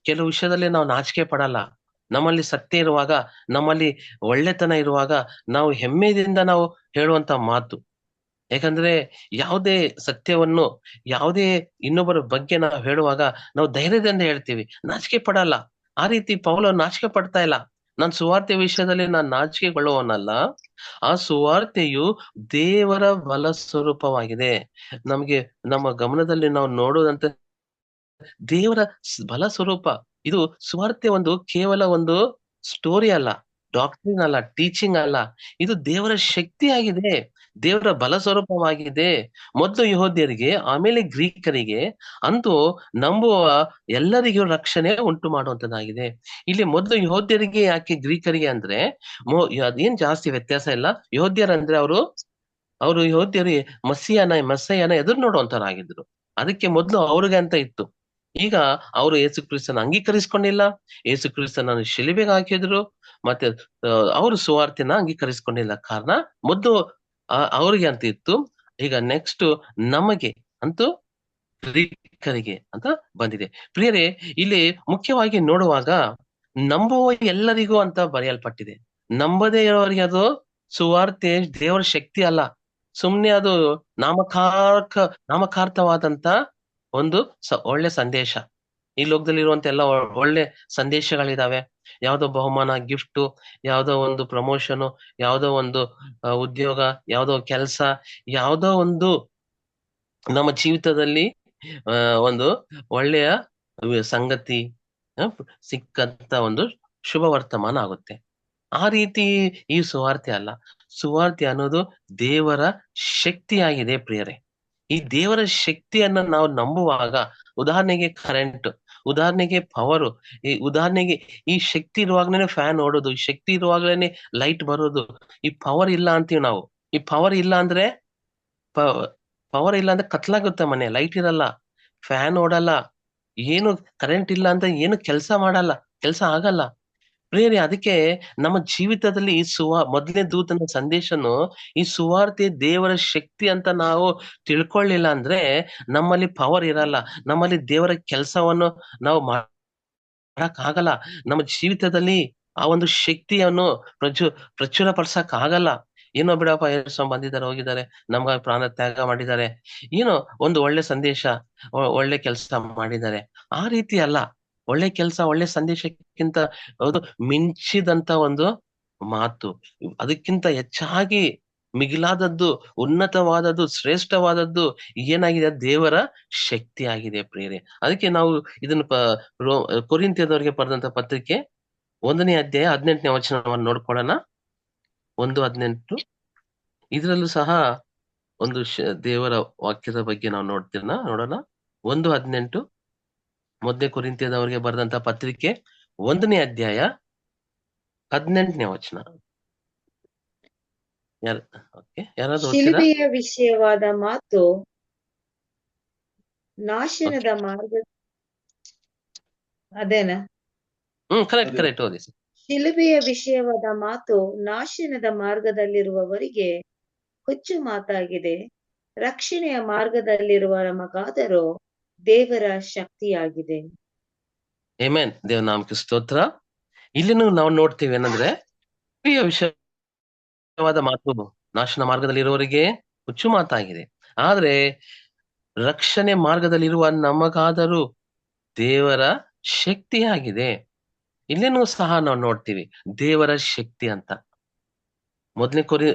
ಕೆಲವು ವಿಷಯದಲ್ಲಿ ನಾವು ನಾಚಿಕೆ ಪಡಲ್ಲ. ನಮ್ಮಲ್ಲಿ ಸತ್ಯ ಇರುವಾಗ, ನಮ್ಮಲ್ಲಿ ಒಳ್ಳೆತನ ಇರುವಾಗ ನಾವು ಹೆಮ್ಮೆಯಿಂದ ನಾವು ಹೇಳುವಂತ ಮಾತು. ಯಾಕಂದ್ರೆ ಯಾವುದೇ ಸತ್ಯವನ್ನು, ಯಾವುದೇ ಇನ್ನೊಬ್ಬರ ಬಗ್ಗೆ ನಾವು ಹೇಳುವಾಗ ನಾವು ಧೈರ್ಯದಿಂದ ಹೇಳ್ತೀವಿ, ನಾಚಿಕೆ ಪಡಲ್ಲ. ಆ ರೀತಿ ಪೌಲ ನಾಚಿಕೆ ಪಡ್ತಾ ಇಲ್ಲ. ನಾನು ಸುವಾರ್ತೆ ವಿಷಯದಲ್ಲಿ ನಾನು ನಾಚಿಕೆಗೊಳ್ಳುವವನಲ್ಲ. ಆ ಸುವಾರ್ತೆಯು ದೇವರ ಬಲ ಸ್ವರೂಪವಾಗಿದೆ. ನಮ್ಗೆ ನಮ್ಮ ಗಮನದಲ್ಲಿ ನಾವು ನೋಡುವಂತ ದೇವರ ಬಲ ಸ್ವರೂಪ. ಇದು ಸುವಾರ್ತೆ ಕೇವಲ ಒಂದು ಸ್ಟೋರಿ ಅಲ್ಲ, ಡಾಕ್ಟ್ರಿನ್ ಅಲ್ಲ, ಟೀಚಿಂಗ್ ಅಲ್ಲ. ಇದು ದೇವರ ಶಕ್ತಿ ಆಗಿದೆ, ದೇವರ ಬಲ ಸ್ವರೂಪವಾಗಿದೆ. ಮೊದಲು ಯೆಹೂದ್ಯರಿಗೆ, ಆಮೇಲೆ ಗ್ರೀಕರಿಗೆ, ಅಂತೂ ನಂಬುವ ಎಲ್ಲರಿಗೂ ರಕ್ಷಣೆ ಉಂಟು ಮಾಡುವಂತದ್ದಾಗಿದೆ. ಇಲ್ಲಿ ಮೊದಲು ಯೆಹೂದ್ಯರಿಗೆ ಯಾಕೆ ಗ್ರೀಕರಿಗೆ ಅಂದ್ರೆ ಅದೇನ್ ಜಾಸ್ತಿ ವ್ಯತ್ಯಾಸ ಇಲ್ಲ. ಯೆಹೂದ್ಯರಂದ್ರೆ ಅವರು ಯೆಹೂದ್ಯರು ಮಸ್ಸಯ್ಯನ ಎದುರು ನೋಡುವಂತರಾಗಿದ್ರು. ಅದಕ್ಕೆ ಮೊದಲು ಅವ್ರಿಗೆ ಅಂತ ಇತ್ತು. ಈಗ ಅವರು ಯೇಸು ಕ್ರಿಸ್ತನ ಅಂಗೀಕರಿಸ್ಕೊಂಡಿಲ್ಲ, ಯೇಸು ಕ್ರಿಸ್ತನನ್ನು ಶಿಲುಬೆಗೆ ಹಾಕಿದ್ರು, ಮತ್ತೆ ಅವರು ಸುವಾರ್ತೆನ ಅಂಗೀಕರಿಸ್ಕೊಂಡಿಲ್ಲ. ಕಾರಣ ಮೊದಲು ಅವ್ರಿಗೆ ಅಂತ ಇತ್ತು. ಈಗ ನೆಕ್ಸ್ಟ್ ನಮಗೆ ಅಂತೂ ಗ್ರೀಕರಿಗೆ ಅಂತ ಬಂದಿದೆ. ಪ್ರಿಯರೇ, ಇಲ್ಲಿ ಮುಖ್ಯವಾಗಿ ನೋಡುವಾಗ ನಂಬುವ ಎಲ್ಲರಿಗೂ ಅಂತ ಬರೆಯಲ್ಪಟ್ಟಿದೆ. ನಂಬದೇ ಇರೋರಿಗೆ ಅದು ಸುವಾರ್ತೆ ದೇವರ ಶಕ್ತಿ ಅಲ್ಲ, ಸುಮ್ನೆ ಅದು ನಾಮಕಾರ್ಥವಾದಂತ ಒಂದು ಒಳ್ಳೆ ಸಂದೇಶ. ಈ ಲೋಕದಲ್ಲಿ ಇರುವಂತ ಎಲ್ಲ ಒಳ್ಳೆ ಸಂದೇಶಗಳಿದಾವೆ. ಯಾವ್ದೋ ಬಹುಮಾನ, ಗಿಫ್ಟ್, ಯಾವ್ದೋ ಒಂದು ಪ್ರಮೋಷನ್, ಯಾವ್ದೋ ಒಂದು ಉದ್ಯೋಗ, ಯಾವ್ದೋ ಕೆಲಸ, ಯಾವ್ದೋ ಒಂದು ನಮ್ಮ ಜೀವಿತದಲ್ಲಿ ಒಂದು ಒಳ್ಳೆಯ ಸಂಗತಿ ಸಿಕ್ಕಂತ ಒಂದು ಶುಭ ವರ್ತಮಾನ ಆಗುತ್ತೆ. ಆ ರೀತಿ ಈ ಸುವಾರ್ತೆ ಅಲ್ಲ. ಸುವಾರ್ತೆ ಅನ್ನೋದು ದೇವರ ಶಕ್ತಿಯಾಗಿದೆ. ಪ್ರಿಯರೇ, ಈ ದೇವರ ಶಕ್ತಿಯನ್ನ ನಾವು ನಂಬುವಾಗ, ಉದಾಹರಣೆಗೆ ಕರೆಂಟ್, ಉದಾಹರಣೆಗೆ ಪವರು, ಉದಾಹರಣೆಗೆ ಈ ಶಕ್ತಿ ಇರುವಾಗ್ಲೇನೆ ಫ್ಯಾನ್ ಓಡೋದು, ಈ ಶಕ್ತಿ ಇರುವಾಗ್ಲೇನೆ ಲೈಟ್ ಬರೋದು. ಈ ಪವರ್ ಇಲ್ಲ ಅಂತೀವಿ ನಾವು. ಈ ಪವರ್ ಇಲ್ಲ ಅಂದ್ರೆ ಕತ್ಲಾಗುತ್ತೆ ಮನೆ, ಲೈಟ್ ಇರಲ್ಲ, ಫ್ಯಾನ್ ಓಡಲ್ಲ, ಏನು ಕರೆಂಟ್ ಇಲ್ಲ ಅಂತ ಏನು ಕೆಲಸ ಆಗಲ್ಲ. ಪ್ರಿಯರೇ, ಅದಕ್ಕೆ ನಮ್ಮ ಜೀವಿತದಲ್ಲಿ ಈ ಮೊದಲನೇ ದೂತನ ಸಂದೇಶನು, ಈ ಸುವಾರ್ತೆ ದೇವರ ಶಕ್ತಿ ಅಂತ ನಾವು ತಿಳ್ಕೊಳ್ಳಿಲ್ಲ ಅಂದ್ರೆ ನಮ್ಮಲ್ಲಿ ಪವರ್ ಇರಲ್ಲ, ನಮ್ಮಲ್ಲಿ ದೇವರ ಕೆಲಸವನ್ನು ನಾವು ಮಾಡಕ್ ಆಗಲ್ಲ. ನಮ್ಮ ಜೀವಿತದಲ್ಲಿ ಆ ಒಂದು ಶಕ್ತಿಯನ್ನು ಪ್ರಚುರಪಡಿಸಕ್ ಆಗಲ್ಲ. ಏನೋ ಬಿಡಪ್ಪ, ಬಂದಿದ್ದಾರೆ, ಹೋಗಿದ್ದಾರೆ, ನಮ್ಗಾಗಿ ಪ್ರಾಣ ತ್ಯಾಗ ಮಾಡಿದ್ದಾರೆ, ಏನೋ ಒಂದು ಒಳ್ಳೆ ಸಂದೇಶ, ಒಳ್ಳೆ ಕೆಲಸ ಮಾಡಿದ್ದಾರೆ. ಆ ರೀತಿ ಅಲ್ಲ. ಒಳ್ಳೆ ಕೆಲಸ, ಒಳ್ಳೆ ಸಂದೇಶಕ್ಕಿಂತ ಮಿಂಚಿದಂತ ಒಂದು ಮಾತು, ಅದಕ್ಕಿಂತ ಹೆಚ್ಚಾಗಿ ಮಿಗಿಲಾದದ್ದು, ಉನ್ನತವಾದದ್ದು, ಶ್ರೇಷ್ಠವಾದದ್ದು ಏನಾಗಿದೆ? ದೇವರ ಶಕ್ತಿ ಆಗಿದೆ. ಪ್ರಿಯರೇ, ಅದಕ್ಕೆ ನಾವು ಇದನ್ನು ಕೊರಿಂಥದವರಿಗೆ ಬರೆದಂತ ಪತ್ರಿಕೆ 1ನೇ ಅಧ್ಯಾಯ 18ನೇ ವಚನವನ್ನು ನೋಡ್ಕೊಳ್ಳೋಣ. 1:18. ಇದರಲ್ಲೂ ಸಹ ಒಂದು ದೇವರ ವಾಕ್ಯದ ಬಗ್ಗೆ ನಾವು ನೋಡೋಣ. 1:18, 1ನೇ ಕೊರಿಂಥದವರಿಗೆ ಬರೆದಂತ ಪತ್ರಿಕೆ 1ನೇ ಅಧ್ಯಾಯ 18ನೇ ವಚನ. ಯಾರಾದ್ರೂ ಶಿಲುಬೆಯ ವಿಷಯವಾದ ಮಾತು ನಾಶನದ ಮಾರ್ಗ, ಅದೇನಾ? ಕರೆಕ್ಟ್ ಓದಿ. ಶಿಲುಬೆಯ ವಿಷಯವಾದ ಮಾತು ನಾಶನದ ಮಾರ್ಗದಲ್ಲಿರುವವರಿಗೆ ಹುಚ್ಚು ಮಾತಾಗಿದೆ. ರಕ್ಷಣೆಯ ಮಾರ್ಗದಲ್ಲಿರುವ ನಮಗಾದರೂ ದೇವರ ಶಕ್ತಿಯಾಗಿದೆ. ಆಮೆನ್. ದೇವ ನಾಮಕ್ಕೆ ಸ್ತೋತ್ರ. ಇಲ್ಲಿನೂ ನಾವು ನೋಡ್ತೀವಿ ಏನಂದ್ರೆ ಶಿಲುಬೆಯ ವಿಷಯವಾದ ಮಾತು ನಾಶನ ಮಾರ್ಗದಲ್ಲಿರುವವರಿಗೆ ಹುಚ್ಚು ಮಾತಾಗಿದೆ, ಆದ್ರೆ ರಕ್ಷಣೆ ಮಾರ್ಗದಲ್ಲಿರುವ ನಮಗಾದರೂ ದೇವರ ಶಕ್ತಿಯಾಗಿದೆ. ಇಲ್ಲೇನೂ ಸಹ ನಾವು ನೋಡ್ತೀವಿ ದೇವರ ಶಕ್ತಿ ಅಂತ. ಮೊದಲನೇ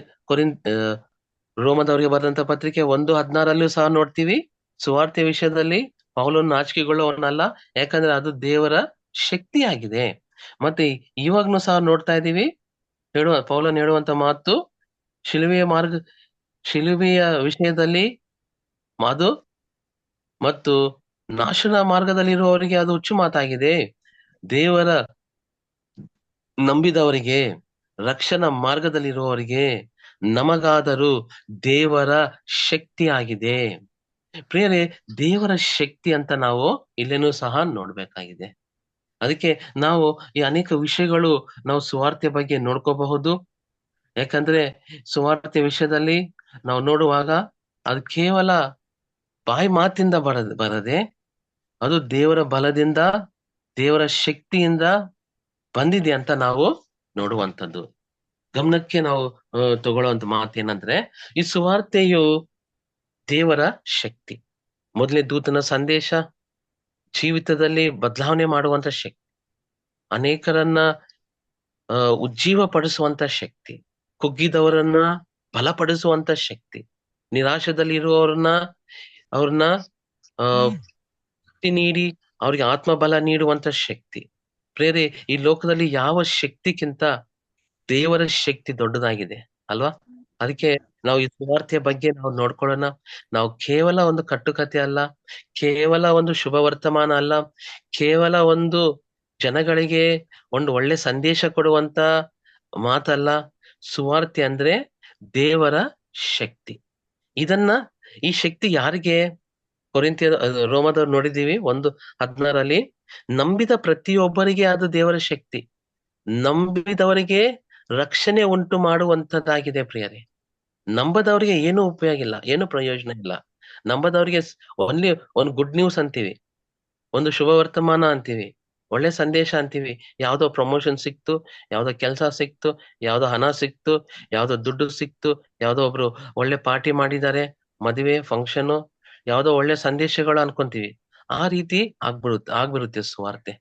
ರೋಮದವರಿಗೆ ಬರೆದಂತ ಪತ್ರಿಕೆ 1:16 ಸಹ ನೋಡ್ತೀವಿ, ಸುವಾರ್ತೆ ವಿಷಯದಲ್ಲಿ ಪೌಲನು ನಾಚಿಕೆಗೊಳ್ಳುವವನಲ್ಲ, ಯಾಕಂದ್ರೆ ಅದು ದೇವರ ಶಕ್ತಿಯಾಗಿದೆ. ಮತ್ತೆ ಇವಾಗ್ನು ಸಹ ನೋಡ್ತಾ ಇದೀವಿ ಪೌಲನು ಹೇಳುವಂತ ಮಾತು ಶಿಲುಬೆಯ ವಿಷಯದಲ್ಲಿ ಅದು ಮತ್ತು ನಾಶನ ಮಾರ್ಗದಲ್ಲಿರುವವರಿಗೆ ಅದು ಹುಚ್ಚು ಮಾತಾಗಿದೆ. ದೇವರ ನಂಬಿದವರಿಗೆ, ರಕ್ಷಣಾ ಮಾರ್ಗದಲ್ಲಿರುವವರಿಗೆ ನಮಗಾದರೂ ದೇವರ ಶಕ್ತಿ ಆಗಿದೆ. ಪ್ರಿಯರೇ, ದೇವರ ಶಕ್ತಿ ಅಂತ ನಾವು ಇಲ್ಲೇನೂ ಸಹ ನೋಡ್ಬೇಕಾಗಿದೆ. ಅದಕ್ಕೆ ನಾವು ಈ ಅನೇಕ ವಿಷಯಗಳು ನಾವು ಸುವಾರ್ತೆ ಬಗ್ಗೆ ನೋಡ್ಕೋಬಹುದು. ಯಾಕಂದ್ರೆ ಸುವಾರ್ತೆ ವಿಷಯದಲ್ಲಿ ನಾವು ನೋಡುವಾಗ ಅದು ಕೇವಲ ಬಾಯಿ ಮಾತಿಂದ ಬರದೆ ಅದು ದೇವರ ಬಲದಿಂದ, ದೇವರ ಶಕ್ತಿಯಿಂದ ಬಂದಿದೆ ಅಂತ ನಾವು ನೋಡುವಂಥದ್ದು. ಗಮನಕ್ಕೆ ನಾವು ತಗೊಳ್ಳುವಂತ ಮಾತೇನಂದ್ರೆ, ಈ ಸುವಾರ್ತೆಯು ದೇವರ ಶಕ್ತಿ. ಮೊದಲನೇ ದೂತನ ಸಂದೇಶ ಜೀವಿತದಲ್ಲಿ ಬದಲಾವಣೆ ಮಾಡುವಂತ ಶಕ್ತಿ, ಅನೇಕರನ್ನ ಉಜ್ಜೀವ ಪಡಿಸುವಂತ ಶಕ್ತಿ, ಕುಗ್ಗಿದವರನ್ನ ಬಲಪಡಿಸುವಂತ ಶಕ್ತಿ, ನಿರಾಶದಲ್ಲಿ ಇರುವವ್ರನ್ನ ಶಕ್ತಿ ನೀಡಿ ಅವ್ರಿಗೆ ಆತ್ಮಬಲ ನೀಡುವಂತ ಶಕ್ತಿ. ಪ್ರೇರೆ, ಈ ಲೋಕದಲ್ಲಿ ಯಾವ ಶಕ್ತಿಗಿಂತ ದೇವರ ಶಕ್ತಿ ದೊಡ್ಡದಾಗಿದೆ ಅಲ್ವಾ? ಅದಕ್ಕೆ ನಾವು ಈ ಸುವಾರ್ತೆಯ ಬಗ್ಗೆ ನಾವು ನೋಡ್ಕೊಳ್ಳೋಣ. ನಾವು ಕೇವಲ ಒಂದು ಕಟ್ಟುಕತೆ ಅಲ್ಲ, ಕೇವಲ ಒಂದು ಶುಭ ವರ್ತಮಾನ ಅಲ್ಲ, ಕೇವಲ ಒಂದು ಜನಗಳಿಗೆ ಒಂದು ಒಳ್ಳೆ ಸಂದೇಶ ಕೊಡುವಂತ ಮಾತಲ್ಲ. ಸುವಾರ್ತೆ ಅಂದ್ರೆ ದೇವರ ಶಕ್ತಿ. ಈ ಶಕ್ತಿ ಯಾರಿಗೆ? ರೋಮದವ್ರು ನೋಡಿದೀವಿ 1:16 ನಂಬಿದ ಪ್ರತಿಯೊಬ್ಬರಿಗೆ ಅದು ದೇವರ ಶಕ್ತಿ, ನಂಬಿದವರಿಗೆ ರಕ್ಷಣೆ ಉಂಟು ಮಾಡುವಂತದ್ದಾಗಿದೆ. ಪ್ರಿಯರೇ, ನಂಬದವರಿಗೆ ಏನು ಉಪಯೋಗ ಇಲ್ಲ, ಏನು ಪ್ರಯೋಜನ ಇಲ್ಲ. ನಂಬದವರಿಗೆ ಓನ್ಲಿ ಒಂದು ಗುಡ್ ನ್ಯೂಸ್ ಅಂತೀವಿ, ಒಂದು ಶುಭ ವರ್ತಮಾನ ಅಂತೀವಿ, ಒಳ್ಳೆ ಸಂದೇಶ ಅಂತೀವಿ. ಯಾವ್ದೋ ಪ್ರಮೋಷನ್ ಸಿಕ್ತು, ಯಾವ್ದೋ ಕೆಲಸ ಸಿಕ್ತು, ಯಾವ್ದೋ ಹಣ ಸಿಕ್ತು, ಯಾವ್ದೋ ದುಡ್ಡು ಸಿಕ್ತು, ಯಾವ್ದೋ ಒಬ್ರು ಒಳ್ಳೆ ಪಾರ್ಟಿ ಮಾಡಿದ್ದಾರೆ, ಮದುವೆ ಫಂಕ್ಷನ್, ಯಾವ್ದೋ ಒಳ್ಳೆ ಸಂದೇಶಗಳು ಅನ್ಕೊಂತೀವಿ. ಆ ರೀತಿ ಆಗ್ಬಿರುತ್ತೆ ಸುವಾರ್ತೆ.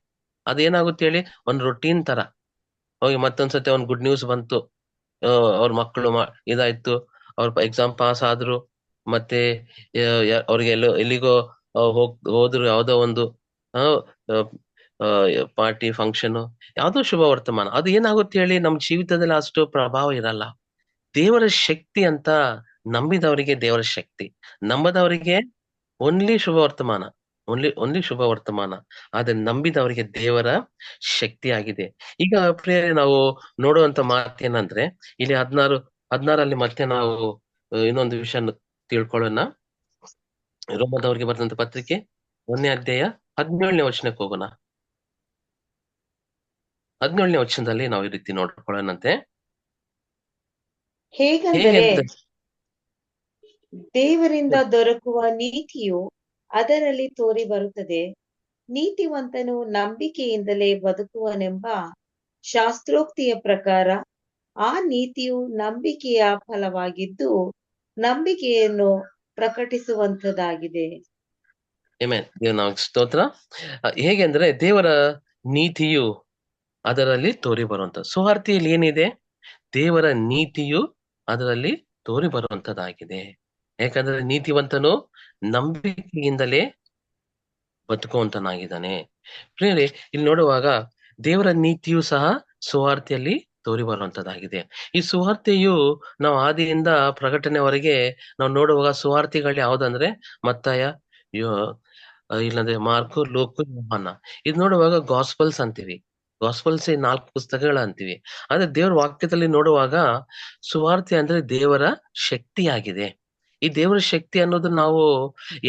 ಅದೇನಾಗುತ್ತೆ ಹೇಳಿ, ಒಂದ್ ರೊಟೀನ್ ತರ ಹೋಗಿ ಮತ್ತೊಂದ್ಸತಿ ಒಂದ್ ಗುಡ್ ನ್ಯೂಸ್ ಬಂತು, ಅವ್ರ ಮಕ್ಕಳು ಇದಾಯ್ತು, ಅವ್ರ ಎಕ್ಸಾಮ್ ಪಾಸ್ ಆದ್ರು, ಮತ್ತೆ ಅವ್ರಿಗೆ ಎಲ್ಲಿಗೋ ಹೋದ್ರು, ಯಾವ್ದೋ ಒಂದು ಪಾರ್ಟಿ ಫಂಕ್ಷನ್, ಯಾವ್ದೋ ಶುಭ ವರ್ತಮಾನ. ಅದು ಏನಾಗುತ್ತೆ ಹೇಳಿ, ನಮ್ ಜೀವಿತದಲ್ಲಿ ಅಷ್ಟು ಪ್ರಭಾವ ಇರಲ್ಲ. ದೇವರ ಶಕ್ತಿ ಅಂತ ನಂಬಿದವರಿಗೆ ದೇವರ ಶಕ್ತಿ, ನಂಬದವರಿಗೆ ಓನ್ಲಿ ಶುಭ ವರ್ತಮಾನ, ಓನ್ಲಿ ಶುಭ ವರ್ತಮಾನ. ಆದ್ರೆ ನಂಬಿದವರಿಗೆ ದೇವರ ಶಕ್ತಿ ಆಗಿದೆ. ಈಗ ಪ್ರಿಯರೇ, ನಾವು ನೋಡುವಂತ ಮಾತೇನಂದ್ರೆ, ಇಲ್ಲಿ 16 ಮತ್ತೆ ನಾವು ಇನ್ನೊಂದು ವಿಷಯ ತಿಳ್ಕೊಳ್ಳೋಣ. ರೋಮದವರಿಗೆ ಬರೆದಂತ ಪತ್ರಿಕೆ 1ನೇ ಅಧ್ಯಾಯ 17ನೇ ವಚನಕ್ಕೆ ಹೋಗೋಣ. 17ನೇ ವಚನದಲ್ಲಿ ನಾವು ಈ ರೀತಿ ನೋಡ್ಕೊಳ್ಳೋಣಂತೆ. ಹೇಗೆಂದರೆ ದೇವರಿಂದ ದೊರಕುವ ನೀತಿಯು ಅದರಲ್ಲಿ ತೋರಿ ಬರುತ್ತದೆ. ನೀತಿವಂತನು ನಂಬಿಕೆಯಿಂದಲೇ ಬದುಕುವನೆಂಬ ಶಾಸ್ತ್ರೋಕ್ತಿಯ ಪ್ರಕಾರ ಆ ನೀತಿಯು ನಂಬಿಕೆಯ ಫಲವಾಗಿದ್ದು ನಂಬಿಕೆಯನ್ನು ಪ್ರಕಟಿಸುವಂತದಾಗಿದೆ. ಆಮೆನ್. ದೇವರ ಸ್ತೋತ್ರ. ಹೇಗೆಂದ್ರೆ ದೇವರ ನೀತಿಯು ಅದರಲ್ಲಿ ತೋರಿ ಬರುವಂತ, ಸುವಾರ್ತೆಯಲ್ಲಿ ಏನಿದೆ, ದೇವರ ನೀತಿಯು ಅದರಲ್ಲಿ ತೋರಿ ಬರುವಂತದ್ದಾಗಿದೆ. ಯಾಕಂದ್ರೆ ನೀತಿವಂತನು ನಂಬಿಕೆಯಿಂದಲೇ ಬದುಕುವಂತನಾಗಿದ್ದಾನೆ. ಪ್ರಿಯರೇ, ಇಲ್ಲಿ ನೋಡುವಾಗ ದೇವರ ನೀತಿಯು ಸಹ ಸುವಾರ್ತೆಯಲ್ಲಿ ತೋರಿ ಬರುವಂತದ್ದಾಗಿದೆ. ಈ ಸುವಾರ್ತೆಯು ನಾವು ಆದಿಯಿಂದ ಪ್ರಕಟಣೆವರೆಗೆ ನಾವು ನೋಡುವಾಗ ಸುವಾರ್ತೆಗಳು ಯಾವ್ದಂದ್ರೆ ಮತ್ತಾಯ, ಇಲ್ಲಂದ್ರೆ ಮಾರ್ಕು, ಲೂಕ, ಯೋಹಾನ. ಇದು ನೋಡುವಾಗ ಗಾಸ್ಪಲ್ಸ್ ಅಂತೀವಿ. ಗಾಸ್ಪಲ್ಸ್ 4 ಪುಸ್ತಕಗಳು ಅಂತೀವಿ. ಆದ್ರೆ ದೇವರ ವಾಕ್ಯದಲ್ಲಿ ನೋಡುವಾಗ ಸುವಾರ್ತೆ ಅಂದ್ರೆ ದೇವರ ಶಕ್ತಿ ಆಗಿದೆ. ಈ ದೇವರ ಶಕ್ತಿ ಅನ್ನೋದು ನಾವು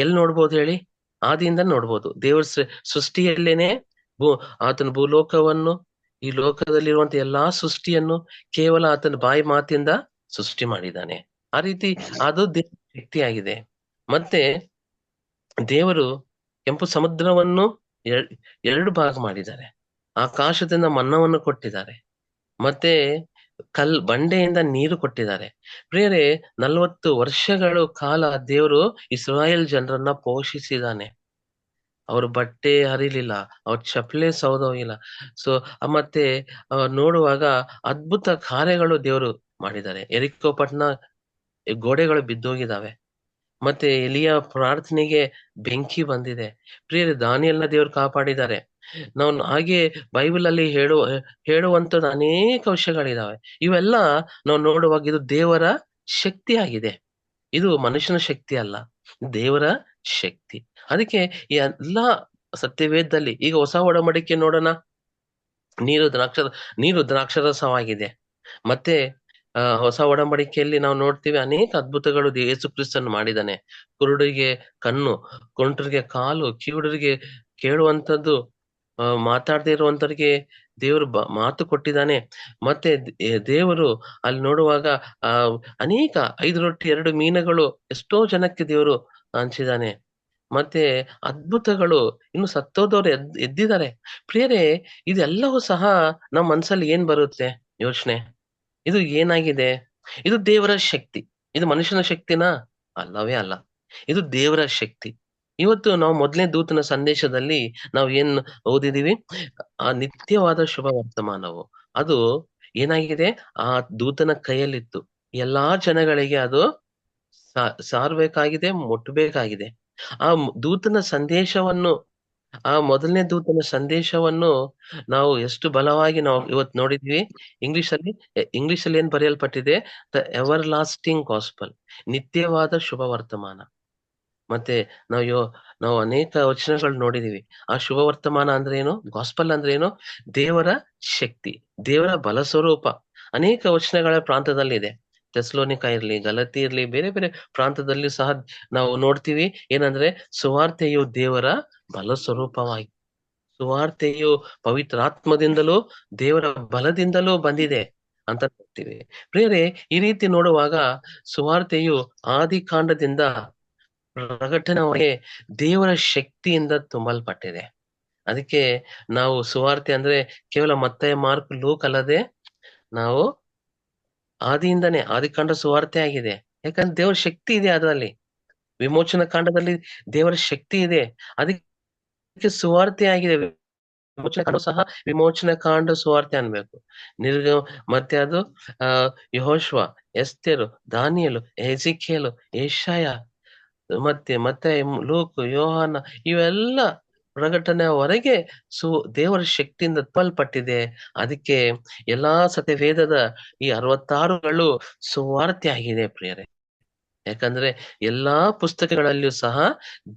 ಎಲ್ಲಿ ನೋಡ್ಬೋದು ಹೇಳಿ? ಆದಿಯಿಂದ ನೋಡ್ಬೋದು. ದೇವರ ಸೃಷ್ಟಿಯಲ್ಲೇನೆ ಆತನ ಭೂಲೋಕವನ್ನು, ಈ ಲೋಕದಲ್ಲಿರುವಂತ ಎಲ್ಲಾ ಸೃಷ್ಟಿಯನ್ನು ಕೇವಲ ಆತನ ಬಾಯಿ ಮಾತಿಂದ ಸೃಷ್ಟಿ ಮಾಡಿದ್ದಾನೆ. ಆ ರೀತಿ ಅದು ದೇವರ ಶಕ್ತಿಯಾಗಿದೆ. ಮತ್ತೆ ದೇವರು ಕೆಂಪು ಸಮುದ್ರವನ್ನು ಎರಡು ಭಾಗ ಮಾಡಿದ್ದಾರೆ. ಆಕಾಶದಿಂದ ಮನ್ನವನ್ನು ಕೊಟ್ಟಿದ್ದಾರೆ. ಮತ್ತೆ ಬಂಡೆಯಿಂದ ನೀರು ಕೊಟ್ಟಿದ್ದಾರೆ. ಪ್ರಿಯರೇ, 40 ವರ್ಷಗಳ ಕಾಲ ದೇವರು ಇಸ್ರಾಯೇಲ್ ಜನರನ್ನ ಪೋಷಿಸಿದಾನೆ. ಅವ್ರ ಬಟ್ಟೆ ಹರಿಲಿಲ್ಲ, ಅವ್ರ ಚಪ್ಪಲೆ ಸೌದೋಗಿಲ್ಲ. ಸೊ ಮತ್ತೆ ನೋಡುವಾಗ ಅದ್ಭುತ ಕಾರ್ಯಗಳು ದೇವರು ಮಾಡಿದ್ದಾರೆ. ಎರಿಕೋ ಪಟ್ಟಣ ಗೋಡೆಗಳು ಬಿದ್ದೋಗಿದಾವೆ. ಮತ್ತೆ ಎಲಿಯ ಪ್ರಾರ್ಥನೆಗೆ ಬೆಂಕಿ ಬಂದಿದೆ. ಪ್ರಿಯರೇ, ದಾನಿಯಲ್ನ ದೇವರು ಕಾಪಾಡಿದ್ದಾರೆ. ನಾವು ಹಾಗೆ ಬೈಬಲ್ ಅಲ್ಲಿ ಹೇಳುವಂತದ್ದು ಅನೇಕ ವಿಷಯಗಳಿದಾವೆ. ಇವೆಲ್ಲ ನಾವು ನೋಡುವಾಗ ಇದು ದೇವರ ಶಕ್ತಿ ಆಗಿದೆ. ಇದು ಮನುಷ್ಯನ ಶಕ್ತಿ ಅಲ್ಲ, ದೇವರ ಶಕ್ತಿ. ಅದಕ್ಕೆ ಈ ಎಲ್ಲಾ ಸತ್ಯವೇದದಲ್ಲಿ ಈಗ ಹೊಸ ಒಡಂಬಡಿಕೆ ನೋಡೋಣ. ನೀರು ದ್ರಾಕ್ಷರಸವಾಗಿದೆ. ಮತ್ತೆ ಹೊಸ ಒಡಂಬಡಿಕೆಯಲ್ಲಿ ನಾವು ನೋಡ್ತೀವಿ ಅನೇಕ ಅದ್ಭುತಗಳು ಯೇಸು ಕ್ರಿಸ್ತನ್ ಮಾಡಿದಾನೆ. ಕುರುಡರಿಗೆ ಕಣ್ಣು, ಕೊಂಟರಿಗೆ ಕಾಲು, ಕಿವುಡರಿಗೆ ಕೇಳುವಂತದ್ದು, ಮಾತಾಡದೇ ಇರುವಂತವ್ರಿಗೆ ದೇವರು ಮಾತು ಕೊಟ್ಟಿದ್ದಾನೆ. ಮತ್ತೆ ದೇವರು ಅಲ್ಲಿ ನೋಡುವಾಗ ಅನೇಕ 5 ರೊಟ್ಟಿ 2 ಮೀನುಗಳು ಎಷ್ಟೋ ಜನಕ್ಕೆ ದೇವರು ಹಂಚಿದಾನೆ. ಮತ್ತೆ ಅದ್ಭುತಗಳು, ಇನ್ನು ಸತ್ತೋದವ್ರು ಎದ್ದಿದ್ದಾರೆ. ಪ್ರಿಯರೇ, ಇದೆಲ್ಲವೂ ಸಹ ನಮ್ಮ ಮನ್ಸಲ್ಲಿ ಏನ್ ಬರುತ್ತೆ ಯೋಚನೆ? ಇದು ಏನಾಗಿದೆ? ಇದು ದೇವರ ಶಕ್ತಿ. ಇದು ಮನುಷ್ಯನ ಶಕ್ತಿನಾ? ಅಲ್ಲವೇ ಅಲ್ಲ. ಇದು ದೇವರ ಶಕ್ತಿ. ಇವತ್ತು ನಾವು ಮೊದಲನೇ ದೂತನ ಸಂದೇಶದಲ್ಲಿ ನಾವು ಏನ್ ಓದಿದೀವಿ? ಆ ನಿತ್ಯವಾದ ಶುಭ ವರ್ತಮಾನವು ಅದು ಏನಾಗಿದೆ? ಆ ದೂತನ ಕೈಯಲ್ಲಿತ್ತು. ಎಲ್ಲಾ ಜನಗಳಿಗೆ ಅದು ಸಾರ್ಬೇಕಾಗಿದೆ, ಮುಟ್ಬೇಕಾಗಿದೆ. ಆ ದೂತನ ಸಂದೇಶವನ್ನು, ಆ ಮೊದಲನೇ ದೂತನ ಸಂದೇಶವನ್ನು ನಾವು ಎಷ್ಟು ಬಲವಾಗಿ ನಾವು ಇವತ್ತು ನೋಡಿದ್ವಿ. ಇಂಗ್ಲಿಷ್ ಅಲ್ಲಿ ಏನ್ ಬರೆಯಲ್ಪಟ್ಟಿದೆ? ದ ಎವರ್ ಲಾಸ್ಟಿಂಗ್ ಗಾಸ್ಪಲ್, ನಿತ್ಯವಾದ ಶುಭ ವರ್ತಮಾನ. ಮತ್ತೆ ನಾವು ಅನೇಕ ವಚನಗಳು ನೋಡಿದೀವಿ. ಆ ಶುಭ ವರ್ತಮಾನ ಅಂದ್ರೆ ಏನು? ಗಾಸ್ಪಲ್ ಅಂದ್ರೆ ಏನು? ದೇವರ ಶಕ್ತಿ, ದೇವರ ಬಲ ಸ್ವರೂಪ. ಅನೇಕ ವಚನಗಳ ಪ್ರಾಂತದಲ್ಲಿದೆ. ಥೆಸಲೋನಿಕ ಇರ್ಲಿ, ಗಲತಿ ಇರ್ಲಿ, ಬೇರೆ ಬೇರೆ ಪ್ರಾಂತದಲ್ಲಿ ಸಹ ನಾವು ನೋಡ್ತೀವಿ. ಏನಂದ್ರೆ ಸುವಾರ್ತೆಯು ದೇವರ ಬಲ ಸ್ವರೂಪವಾಗಿ, ಸುವಾರ್ತೆಯು ಪವಿತ್ರಾತ್ಮದಿಂದಲೂ ದೇವರ ಬಲದಿಂದಲೂ ಬಂದಿದೆ ಅಂತ ನೋಡ್ತೀವಿ. ಪ್ರಿಯರೇ, ಈ ರೀತಿ ನೋಡುವಾಗ ಸುವಾರ್ತೆಯು ಆದಿಕಾಂಡದಿಂದ ಪ್ರಕಟಣೆಗೆ ದೇವರ ಶಕ್ತಿಯಿಂದ ತುಂಬಲ್ಪಟ್ಟಿದೆ. ಅದಕ್ಕೆ ನಾವು ಸುವಾರ್ತೆ ಅಂದ್ರೆ ಕೇವಲ ಮತ್ತಾಯ, ಮಾರ್ಕ್, ಲೂಕ್ ಅಲ್ಲದೆ ನಾವು ಆದಿಕಾಂಡ ಸುವಾರ್ತೆ ಆಗಿದೆ. ಯಾಕಂದ್ರೆ ದೇವರ ಶಕ್ತಿ ಇದೆ ಅದರಲ್ಲಿ. ವಿಮೋಚನ ಕಾಂಡದಲ್ಲಿ ದೇವರ ಶಕ್ತಿ ಇದೆ, ಅದಕ್ಕೆ ಸುವಾರ್ತೆ ಆಗಿದೆ. ವಿಮೋಚನ ಕಾಂಡ ಸಹ ವಿಮೋಚನ ಕಾಂಡ ಸುವಾರ್ತೆ ಅನ್ಬೇಕು. ಮತ್ತೆ ಅದು ಯೆಹೋಶುವ, ಎಸ್ತೇರು, ದಾನಿಯೇಲು, ಎಜಿಕೇಲು, ಯೆಶಾಯ, ಮತ್ತೆ ಲೂಕ್, ಯೋಹಾನ, ಇವೆಲ್ಲ ಪ್ರಕಟಣೆಯವರೆಗೆ ದೇವರ ಶಕ್ತಿಯಿಂದ ತುಂಬಲ್ಪಟ್ಟಿದೆ. ಅದಕ್ಕೆ ಎಲ್ಲಾ ಸತ್ಯವೇದದ ಈ 66ಗಳು ಸುವಾರ್ತೆ ಆಗಿದೆ ಪ್ರಿಯರೇ. ಯಾಕಂದ್ರೆ ಎಲ್ಲಾ ಪುಸ್ತಕಗಳಲ್ಲಿಯೂ ಸಹ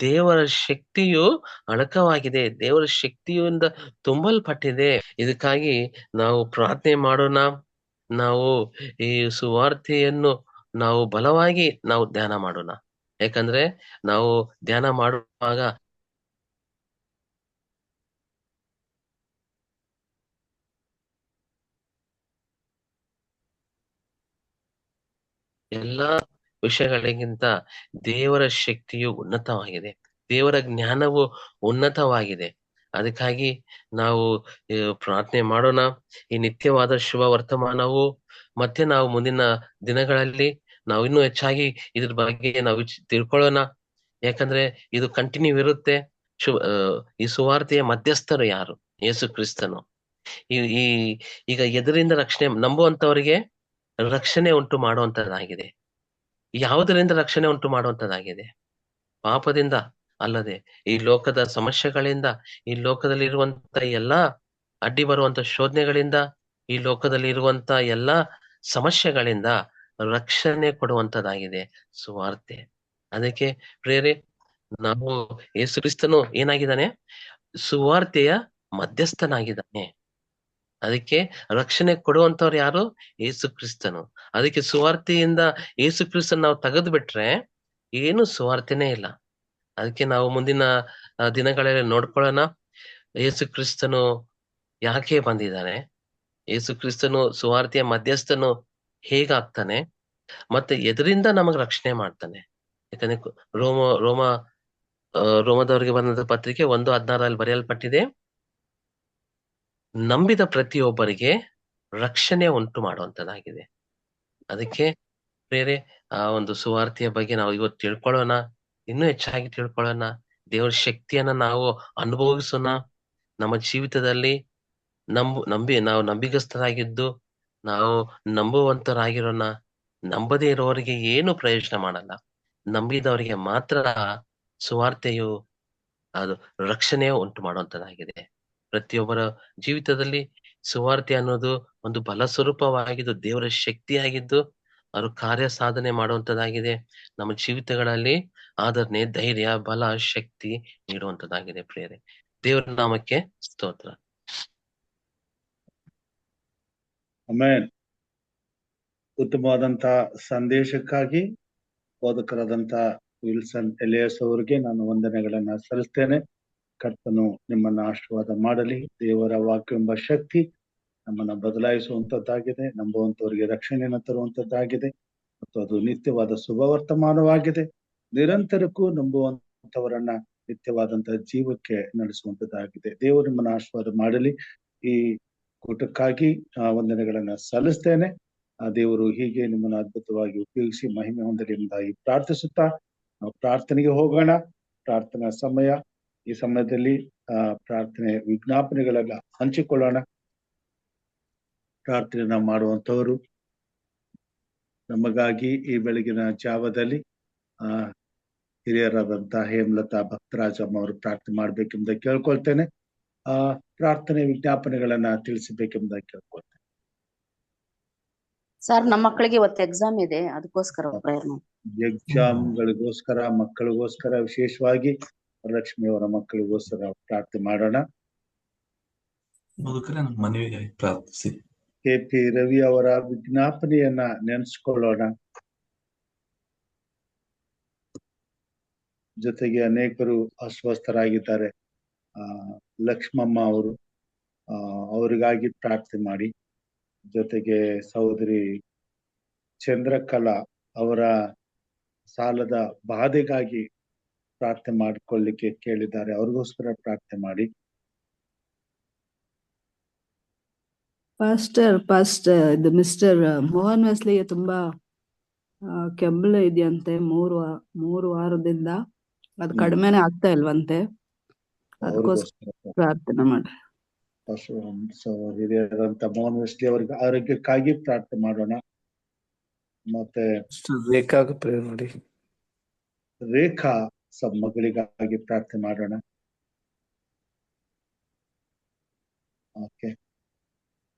ದೇವರ ಶಕ್ತಿಯು ಅಡಕವಾಗಿದೆ, ದೇವರ ಶಕ್ತಿಯಿಂದ ತುಂಬಲ್ಪಟ್ಟಿದೆ. ಇದಕ್ಕಾಗಿ ನಾವು ಪ್ರಾರ್ಥನೆ ಮಾಡೋಣ. ನಾವು ಈ ಸುವಾರ್ತೆಯನ್ನು ನಾವು ಬಲವಾಗಿ ನಾವು ಧ್ಯಾನ ಮಾಡೋಣ. ಯಾಕಂದ್ರೆ ನಾವು ಧ್ಯಾನ ಮಾಡುವಾಗ ಎಲ್ಲಾ ವಿಷಯಗಳಿಗಿಂತ ದೇವರ ಶಕ್ತಿಯು ಉನ್ನತವಾಗಿದೆ, ದೇವರ ಜ್ಞಾನವು ಉನ್ನತವಾಗಿದೆ. ಅದಕ್ಕಾಗಿ ನಾವು ಪ್ರಾರ್ಥನೆ ಮಾಡೋಣ. ಈ ನಿತ್ಯವಾದ ಶುಭ ವರ್ತಮಾನವು ಮತ್ತೆ ನಾವು ಮುಂದಿನ ದಿನಗಳಲ್ಲಿ ನಾವು ಇನ್ನೂ ಹೆಚ್ಚಾಗಿ ಇದ್ರ ಬಗ್ಗೆ ನಾವು ತಿಳ್ಕೊಳ್ಳೋಣ. ಯಾಕಂದ್ರೆ ಇದು ಕಂಟಿನ್ಯೂ ಇರುತ್ತೆ. ಈ ಸುವಾರ್ತೆಯ ಮಧ್ಯಸ್ಥರು ಯಾರು? ಯೇಸು ಕ್ರಿಸ್ತನು. ಈಗ ಎದರಿಂದ ರಕ್ಷಣೆ? ನಂಬುವಂತವರಿಗೆ ರಕ್ಷಣೆ ಉಂಟು ಮಾಡುವಂತದ್ದಾಗಿದೆ. ಯಾವುದರಿಂದ ರಕ್ಷಣೆ ಉಂಟು ಮಾಡುವಂತದ್ದಾಗಿದೆ? ಪಾಪದಿಂದ ಅಲ್ಲದೆ ಈ ಲೋಕದ ಸಮಸ್ಯೆಗಳಿಂದ, ಈ ಲೋಕದಲ್ಲಿ ಇರುವಂತ ಎಲ್ಲಾ ಅಡ್ಡಿ ಬರುವಂತ ಶೋಧನೆಗಳಿಂದ, ಈ ಲೋಕದಲ್ಲಿ ಇರುವಂತ ಎಲ್ಲಾ ಸಮಸ್ಯೆಗಳಿಂದ ರಕ್ಷಣೆ ಕೊಡುವಂತದ್ದಾಗಿದೆ ಸುವಾರ್ತೆ. ಅದಕ್ಕೆ ಪ್ರಿಯರೇ, ನಾವು ಯೇಸು ಕ್ರಿಸ್ತನು ಏನಾಗಿದ್ದಾನೆ? ಸುವಾರ್ತೆಯ ಮಧ್ಯಸ್ಥನಾಗಿದ್ದಾನೆ. ಅದಕ್ಕೆ ರಕ್ಷಣೆ ಕೊಡುವಂತವ್ರು ಯಾರು? ಯೇಸು ಕ್ರಿಸ್ತನು. ಅದಕ್ಕೆ ಸುವಾರ್ತೆಯಿಂದ ಯೇಸು ಕ್ರಿಸ್ತನ್ ನಾವು ತೆಗೆದು ಬಿಟ್ರೆ ಏನು ಸುವಾರ್ತೆನೇ ಇಲ್ಲ. ಅದಕ್ಕೆ ನಾವು ಮುಂದಿನ ದಿನಗಳಲ್ಲಿ ನೋಡ್ಕೊಳ್ಳೋಣ ಯೇಸು ಕ್ರಿಸ್ತನು ಯಾಕೆ ಬಂದಿದ್ದಾನೆ, ಯೇಸು ಕ್ರಿಸ್ತನು ಸುವಾರ್ತೆಯ ಮಧ್ಯಸ್ಥನು ಹೇಗಾಗ್ತಾನೆ, ಮತ್ತೆ ಎದರಿಂದ ನಮಗ್ ರಕ್ಷಣೆ ಮಾಡ್ತಾನೆ. ಯಾಕಂದ್ರೆ ರೋಮದವರಿಗೆ ಬಂದಂತ ಪತ್ರಿಕೆ 1:16 ಬರೆಯಲ್ಪಟ್ಟಿದೆ, ನಂಬಿದ ಪ್ರತಿಯೊಬ್ಬರಿಗೆ ರಕ್ಷಣೆ ಉಂಟು ಮಾಡುವಂತದ್ದಾಗಿದೆ. ಅದಕ್ಕೆ ಬೇರೆ ಆ ಒಂದು ಸುವಾರ್ತೆಯ ಬಗ್ಗೆ ನಾವು ಇವತ್ತು ತಿಳ್ಕೊಳ್ಳೋಣ, ಇನ್ನೂ ಹೆಚ್ಚಾಗಿ ತಿಳ್ಕೊಳ್ಳೋಣ. ದೇವರ ಶಕ್ತಿಯನ್ನ ನಾವು ಅನುಭವಿಸೋಣ. ನಮ್ಮ ಜೀವಿತದಲ್ಲಿ ನಾವು ನಂಬಿಗಸ್ತರಾಗಿದ್ದು ನಾವು ನಂಬುವಂತರಾಗಿರೋಣ. ನಂಬದೇ ಇರೋರಿಗೆ ಏನು ಪ್ರಯೋಜನ ಮಾಡಲ್ಲ. ನಂಬಿದವರಿಗೆ ಮಾತ್ರ ಸುವಾರ್ತೆಯು ಅದು ರಕ್ಷಣೆ ಉಂಟು ಮಾಡುವಂತದ್ದಾಗಿದೆ. ಪ್ರತಿಯೊಬ್ಬರ ಜೀವಿತದಲ್ಲಿ ಸುವಾರ್ತೆ ಅನ್ನೋದು ಒಂದು ಬಲ ಸ್ವರೂಪವಾಗಿದ್ದು, ದೇವರ ಶಕ್ತಿಯಾಗಿದ್ದು, ಅವರು ಕಾರ್ಯ ಸಾಧನೆ ಮಾಡುವಂತದ್ದಾಗಿದೆ. ನಮ್ಮ ಜೀವಿತಗಳಲ್ಲಿ ಆದರಣೆ, ಧೈರ್ಯ, ಬಲ, ಶಕ್ತಿ ನೀಡುವಂತದ್ದಾಗಿದೆ. ಪ್ರಿಯರೇ, ದೇವರ ನಾಮಕ್ಕೆ ಸ್ತೋತ್ರ. ಆಮೆನ್. ಉತ್ತಮವಾದಂತ ಸಂದೇಶಕ್ಕಾಗಿ ಬೋಧಕರಾದಂತ ವಿಲ್ಸನ್ ಎಲಿಯಾಸ್ ಅವರಿಗೆ ನಾನು ವಂದನೆಗಳನ್ನ ಸಲ್ಲಿಸ್ತೇನೆ. ಕರ್ತನು ನಿಮ್ಮನ್ನ ಆಶೀರ್ವಾದ ಮಾಡಲಿ. ದೇವರ ವಾಕ್ಯವೆಂಬ ಶಕ್ತಿ ನಮ್ಮನ್ನ ಬದಲಾಯಿಸುವಂತದ್ದಾಗಿದೆ, ನಂಬುವಂತವರಿಗೆ ರಕ್ಷಣೆಯನ್ನು ತರುವಂತದ್ದಾಗಿದೆ ಮತ್ತು ಅದು ನಿತ್ಯವಾದ ಶುಭವರ್ತಮಾನವಾಗಿದೆ. ನಿರಂತರಕ್ಕೂ ನಂಬುವಂತವರನ್ನ ನಿತ್ಯವಾದಂತಹ ಜೀವಕ್ಕೆ ನಡೆಸುವಂತದ್ದಾಗಿದೆ. ದೇವರು ನಿಮ್ಮನ್ನ ಆಶೀರ್ವಾದ ಮಾಡಲಿ. ಈ ಕೂಟಕ್ಕಾಗಿ ವಂದನೆಗಳನ್ನ ಸಲ್ಲಿಸ್ತೇನೆ. ಆ ದೇವರು ಹೀಗೆ ನಿಮ್ಮನ್ನು ಅದ್ಭುತವಾಗಿ ಉಪಯೋಗಿಸಿ ಮಹಿಮೆ ಹೊಂದಲಿ ಎಂಬುದಾಗಿ ಪ್ರಾರ್ಥಿಸುತ್ತಾ ನಾವು ಪ್ರಾರ್ಥನೆಗೆ ಹೋಗೋಣ. ಪ್ರಾರ್ಥನಾ ಸಮಯ. ಈ ಸಮಯದಲ್ಲಿ ಪ್ರಾರ್ಥನೆ ವಿಜ್ಞಾಪನೆಗಳೆಲ್ಲ ಹಂಚಿಕೊಳ್ಳೋಣ. ಪ್ರಾರ್ಥನೆ ಮಾಡುವಂತವರು ನಮಗಾಗಿ ಈ ಬೆಳಗಿನ ಜಾವದಲ್ಲಿ ಹಿರಿಯರಾದಂತಹ ಹೇಮಲತಾ ಭಕ್ತರಾಜಮ್ಮ ಅವರು ಪ್ರಾರ್ಥನೆ ಮಾಡ್ಬೇಕೆಂಬುದಾಗಿ ಕೇಳ್ಕೊಳ್ತೇನೆ. ಪ್ರಾರ್ಥನೆ ವಿಜ್ಞಾಪನೆಗಳನ್ನ ತಿಳಿಸಬೇಕೆಂಬುದಾಗಿ ಕೇಳ್ಕೊಳ್ತೇನೆ. ಸರ್, ನಮ್ಮ ಮಕ್ಕಳಿಗೆ ಇವತ್ತು ಎಕ್ಸಾಮ್ ಇದೆ, ಅದಕ್ಕೋಸ್ಕರ ಪ್ರೇಯರ್ ಮಾಡಿ. ಎಕ್ಸಾಮ್ಗಳಿಗೋಸ್ಕರ, ಮಕ್ಕಳಿಗೋಸ್ಕರ, ವಿಶೇಷವಾಗಿ ವರಲಕ್ಷ್ಮಿ ಅವರ ಮಕ್ಕಳಿಗೋಸ್ಕರ ಪ್ರಾರ್ಥನೆ ಮಾಡೋಣ. ಮನೆಗೆ ಪ್ರಾರ್ಥಿಸಿ. KP ರವಿ ಅವರ ವಿಜ್ಞಾಪನೆಯನ್ನ ನೆನೆಸ್ಕೊಳ್ಳೋಣ. ಜೊತೆಗೆ ಅನೇಕರು ಅಸ್ವಸ್ಥರಾಗಿದ್ದಾರೆ. ಲಕ್ಷ್ಮಮ್ಮ ಅವರು, ಅವರಿಗಾಗಿ ಪ್ರಾರ್ಥನೆ ಮಾಡಿ. ಜೊತೆಗೆ ಸಹೋದರಿ ಚಂದ್ರಕಲಾ ಅವರ ಸಾಲದ ಬಾಧೆಗಾಗಿ ಪ್ರಾರ್ಥನೆ ಮಾಡಿಕೊಳ್ಳಿಕ್ಕೆ ಕೇಳಿದ್ದಾರೆ, ಅವ್ರಿಗೋಸ್ಕರ ಪ್ರಾರ್ಥನೆ ಮಾಡಿ. ಇದು ಮಿಸ್ಟರ್ ಮೋಹನ್ ವೆಸ್ಲಿಗೆ ತುಂಬಾ ಕೆಮ್ಮಲು ಇದೆಯಂತೆ, ಮೂರು ವಾರದಿಂದ. ಅದು ಕಡಿಮೆನೆ ಆಗ್ತಾ ಇಲ್ವಂತೆ, ಅದಕ್ಕೋಸ್ಕರ ಪ್ರಾರ್ಥನೆ ಮಾಡ್ರಿ. ಹಿರಿಯರಂತ ಮೋಹನ್ ವೆಸ್ಲಿ ಅವರಿಗೆ ಆರೋಗ್ಯಕ್ಕಾಗಿ ಪ್ರಾರ್ಥನೆ ಮಾಡೋಣ. ಮತ್ತೆ ರೇಖಾ ಮಗಳಿಗಾಗಿ ಪ್ರಾರ್ಥನೆ ಮಾಡೋಣ. ಓಕೆ,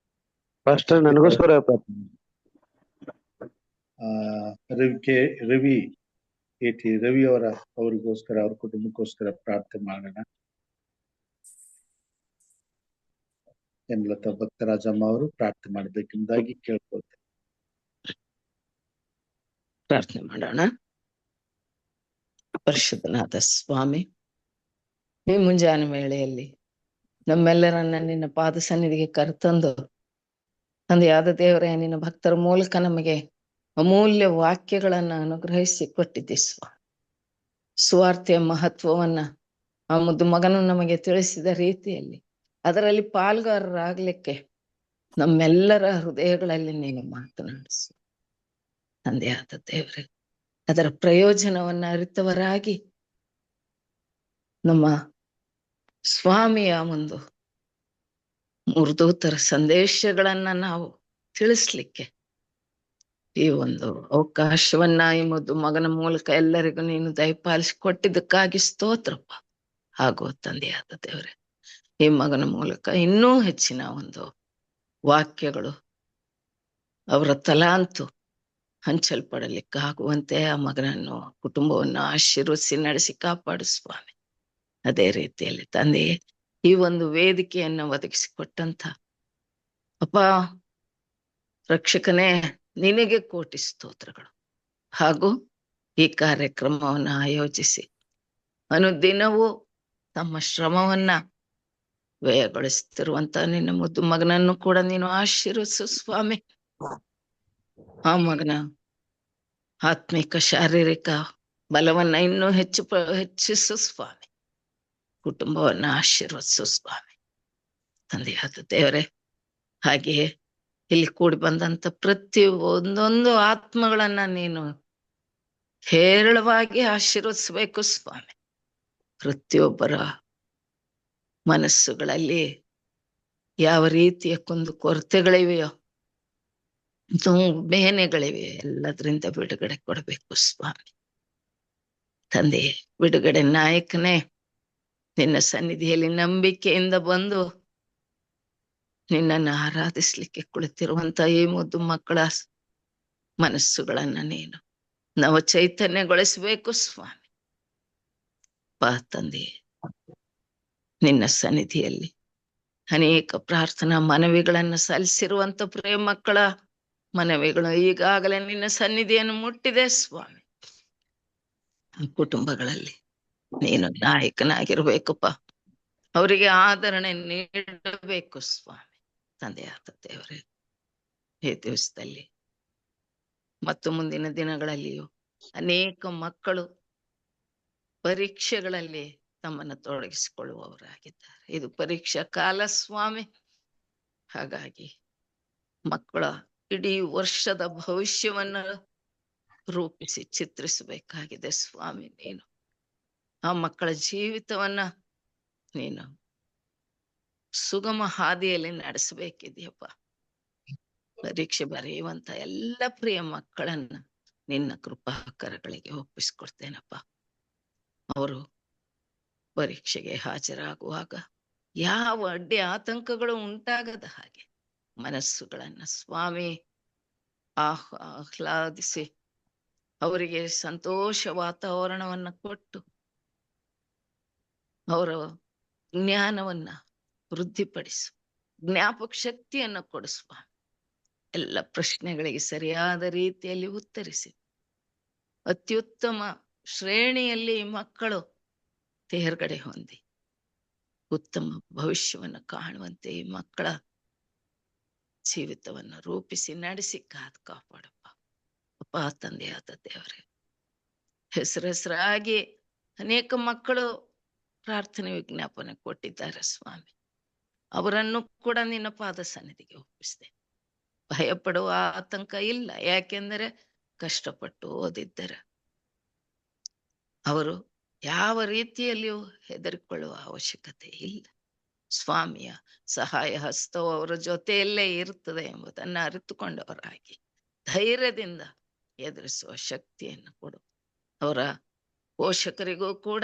ನನಗೋಸ್ಕರ ರವಿ ಅವರಿಗೋಸ್ಕರ, ಅವ್ರ ಕುಟುಂಬಕ್ಕೋಸ್ಕರ ಪ್ರಾರ್ಥನೆ ಮಾಡೋಣ. ಹೇಮಲತಾ ಭಕ್ತರಾಜಮ್ಮ ಅವರು ಪ್ರಾರ್ಥನೆ ಮಾಡಬೇಕೆಂಬುದಾಗಿ ಕೇಳ್ಕೊಳ್ತೇನೆ. ಪ್ರಾರ್ಥನೆ ಮಾಡೋಣ. ಪರಿಶುದ್ಧನಾದ ಸ್ವಾಮಿ, ಈ ಮುಂಜಾನೆ ವೇಳೆಯಲ್ಲಿ ನಮ್ಮೆಲ್ಲರನ್ನ ನಿನ್ನ ಪಾದ ಸನ್ನಿಧಿಗೆ ಕರೆತಂದು, ತಂದೆಯಾದ ದೇವರೇ, ನಿನ್ನ ಭಕ್ತರ ಮೂಲಕ ನಮಗೆ ಅಮೂಲ್ಯ ವಾಕ್ಯಗಳನ್ನ ಅನುಗ್ರಹಿಸಿ ಕೊಟ್ಟಿದ್ದಿ ಸ್ವಾಮಿ. ಸುವಾರ್ತೆಯ ಮಹತ್ವವನ್ನ ಆ ಮುದ್ದು ಮಗನು ನಮಗೆ ತಿಳಿಸಿದ ರೀತಿಯಲ್ಲಿ ಅದರಲ್ಲಿ ಪಾಲ್ಗಾರರಾಗ್ಲಿಕ್ಕೆ ನಮ್ಮೆಲ್ಲರ ಹೃದಯಗಳಲ್ಲಿ ನೀನು ಮಾತನಾಡಿಸು ತಂದೆಯಾದ ದೇವರೇ. ಅದರ ಪ್ರಯೋಜನವನ್ನ ಅರಿತವರಾಗಿ ನಮ್ಮ ಸ್ವಾಮಿಯ ಒಂದು ಮೂರ್ದೂತರ ಸಂದೇಶಗಳನ್ನ ನಾವು ತಿಳಿಸ್ಲಿಕ್ಕೆ ಈ ಒಂದು ಅವಕಾಶವನ್ನ ಈ ಮುದ್ದು ಮಗನ ಮೂಲಕ ಎಲ್ಲರಿಗೂ ನೀನು ದಯಪಾಲಿಸಿ ಕೊಟ್ಟಿದ್ದಕ್ಕಾಗಿ ಸ್ತೋತ್ರಪ್ಪ. ಹಾಗೂ ತಂದೆಯಾದ ದೇವರೇ, ಈ ಮಗನ ಮೂಲಕ ಇನ್ನೂ ಹೆಚ್ಚಿನ ಒಂದು ವಾಕ್ಯಗಳು ಅವರ ತಲಾಂತು ಹಂಚಲ್ಪಡಲಿಕ್ಕಾಗುವಂತೆ ಆ ಮಗನನ್ನು, ಕುಟುಂಬವನ್ನು ಆಶೀರ್ವದಿಸಿ ನಡೆಸಿ ಕಾಪಾಡು ಸ್ವಾಮಿ. ಅದೇ ರೀತಿಯಲ್ಲಿ ತಂದೆಯೇ, ಈ ಒಂದು ವೇದಿಕೆಯನ್ನು ಒದಗಿಸಿಕೊಟ್ಟಂತ ಅಪ್ಪ ರಕ್ಷಕನೇ, ನಿನಗೆ ಕೋಟಿ ಸ್ತೋತ್ರಗಳು. ಹಾಗೂ ಈ ಕಾರ್ಯಕ್ರಮವನ್ನು ಆಯೋಜಿಸಿ ಅನುದಿನವೂ ತಮ್ಮ ಶ್ರಮವನ್ನ ವ್ಯಯಗೊಳಿಸ್ತಿರುವಂತ ನಿನ್ನ ಮುದ್ದು ಮಗನನ್ನು ಕೂಡ ನೀನು ಆಶೀರ್ವದಿಸು ಸ್ವಾಮಿ. ಆ ಮಗನ ಆತ್ಮಿಕ ಶಾರೀರಿಕ ಬಲವನ್ನ ಇನ್ನೂ ಹೆಚ್ಚಿಸು ಸ್ವಾಮಿ. ಕುಟುಂಬವನ್ನ ಆಶೀರ್ವದಿಸು ಸ್ವಾಮಿ. ತಂದೆಯಾದ ದೇವರೇ, ಹಾಗೆಯೇ ಇಲ್ಲಿ ಕೂಡಿ ಬಂದಂತ ಪ್ರತಿ ಒಂದೊಂದು ಆತ್ಮಗಳನ್ನ ನೀನು ಹೇರಳವಾಗಿ ಆಶೀರ್ವದಿಸಬೇಕು ಸ್ವಾಮಿ. ಪ್ರತಿಯೊಬ್ಬರ ಮನಸ್ಸುಗಳಲ್ಲಿ ಯಾವ ರೀತಿಯ ಕೊರತೆಗಳಿವೆಯೋ, ಬೇನೆಗಳಿವೆ, ಎಲ್ಲದರಿಂದ ಬಿಡುಗಡೆ ಕೊಡಬೇಕು ಸ್ವಾಮಿ. ತಂದೆ, ಬಿಡುಗಡೆ ನಾಯಕನೇ, ನಿನ್ನ ಸನ್ನಿಧಿಯಲ್ಲಿ ನಂಬಿಕೆಯಿಂದ ಬಂದು ನಿನ್ನನ್ನು ಆರಾಧಿಸ್ಲಿಕ್ಕೆ ಕುಳಿತಿರುವಂತ ಈ ಮುದ್ದು ಮಕ್ಕಳ ಮನಸ್ಸುಗಳನ್ನ ನೀನು ನವ ಚೈತನ್ಯಗೊಳಿಸಬೇಕು ಸ್ವಾಮಿ. ತಂದೆ, ನಿನ್ನ ಸನ್ನಿಧಿಯಲ್ಲಿ ಅನೇಕ ಪ್ರಾರ್ಥನಾ ಮನವಿಗಳನ್ನು ಸಲ್ಲಿಸಿರುವಂತ ಪ್ರೇಮ ಮಕ್ಕಳ ಮನವಿಗಳು ಈಗಾಗಲೇ ನಿನ್ನ ಸನ್ನಿಧಿಯನ್ನು ಮುಟ್ಟಿದೆ ಸ್ವಾಮಿ. ಕುಟುಂಬಗಳಲ್ಲಿ ನೀನು ನಾಯಕನಾಗಿರ್ಬೇಕಪ್ಪ, ಅವರಿಗೆ ಆದರಣೆ ನೀಡಬೇಕು ಸ್ವಾಮಿ. ತಂದೆಯಾದ ದೇವರೇ, ಈ ದಿವಸದಲ್ಲಿ ಮತ್ತು ಮುಂದಿನ ದಿನಗಳಲ್ಲಿಯೂ ಅನೇಕ ಮಕ್ಕಳು ಪರೀಕ್ಷೆಗಳಲ್ಲಿ ತಮ್ಮನ್ನು ತೊಡಗಿಸಿಕೊಳ್ಳುವವರಾಗಿದ್ದಾರೆ. ಇದು ಪರೀಕ್ಷಾ ಕಾಲ ಸ್ವಾಮಿ. ಹಾಗಾಗಿ ಮಕ್ಕಳ ಇಡೀ ವರ್ಷದ ಭವಿಷ್ಯವನ್ನ ರೂಪಿಸಿ ಚಿತ್ರಿಸಬೇಕಾಗಿದೆ ಸ್ವಾಮಿ. ನೀನು ಆ ಮಕ್ಕಳ ಜೀವಿತವನ್ನ ನೀನು ಸುಗಮ ಹಾದಿಯಲ್ಲಿ ನಡೆಸಬೇಕಿದೆಯಪ್ಪ. ಪರೀಕ್ಷೆ ಬರೆಯುವಂತ ಎಲ್ಲ ಪ್ರಿಯ ಮಕ್ಕಳನ್ನ ನಿನ್ನ ಕೃಪಾಕರಗಳಿಗೆ ಒಪ್ಪಿಸ್ಕೊಡ್ತೇನಪ್ಪ. ಅವರು ಪರೀಕ್ಷೆಗೆ ಹಾಜರಾಗುವಾಗ ಯಾವ ಅಡ್ಡಿ ಆತಂಕಗಳು ಉಂಟಾಗದ ಹಾಗೆ ಮನಸ್ಸುಗಳನ್ನ ಸ್ವಾಮಿ ಆಹ್ಲಾದಿಸಿ ಅವರಿಗೆ ಸಂತೋಷ ವಾತಾವರಣವನ್ನ ಕೊಟ್ಟು ಅವರ ಜ್ಞಾನವನ್ನ ವೃದ್ಧಿಪಡಿಸು, ಜ್ಞಾಪಕ ಶಕ್ತಿಯನ್ನ ಕೊಡಿಸುವ, ಎಲ್ಲ ಪ್ರಶ್ನೆಗಳಿಗೆ ಸರಿಯಾದ ರೀತಿಯಲ್ಲಿ ಉತ್ತರಿಸಿ ಅತ್ಯುತ್ತಮ ಶ್ರೇಣಿಯಲ್ಲಿ ಮಕ್ಕಳು ತೇರ್ಗಡೆ ಹೊಂದಿ ಉತ್ತಮ ಭವಿಷ್ಯವನ್ನು ಕಾಣುವಂತೆ ಈ ಮಕ್ಕಳ ಜೀವಿತವನ್ನು ರೂಪಿಸಿ ನಡೆಸಿ ಕಾಪಾಡಪ್ಪ. ಅಪ್ಪ ತಂದೆಯಾದ ದೇವರೇ, ಹೆಸರಾಗಿ ಅನೇಕ ಮಕ್ಕಳು ಪ್ರಾರ್ಥನೆ ವಿಜ್ಞಾಪನೆ ಕೊಟ್ಟಿದ್ದಾರೆ ಸ್ವಾಮಿ. ಅವರನ್ನು ಕೂಡ ನಿನ್ನ ಪಾದ ಸನ್ನಿಧಿಗೆ ಒಪ್ಪಿಸಿದೆ. ಭಯಪಡುವ ಆತಂಕ ಇಲ್ಲ, ಯಾಕೆಂದರೆ ಕಷ್ಟಪಟ್ಟು ಓದಿದ್ದರೆ ಅವರು ಯಾವ ರೀತಿಯಲ್ಲಿಯೂ ಹೆದರಿಕೊಳ್ಳುವ ಅವಶ್ಯಕತೆ ಇಲ್ಲ. ಸ್ವಾಮಿಯ ಸಹಾಯ ಹಸ್ತವು ಅವರ ಜೊತೆಯಲ್ಲೇ ಇರುತ್ತದೆ ಎಂಬುದನ್ನು ಅರಿತುಕೊಂಡವರಾಗಿ ಧೈರ್ಯದಿಂದ ಎದುರಿಸುವ ಶಕ್ತಿಯನ್ನು ಕೊಡು. ಅವರ ಪೋಷಕರಿಗೂ ಕೂಡ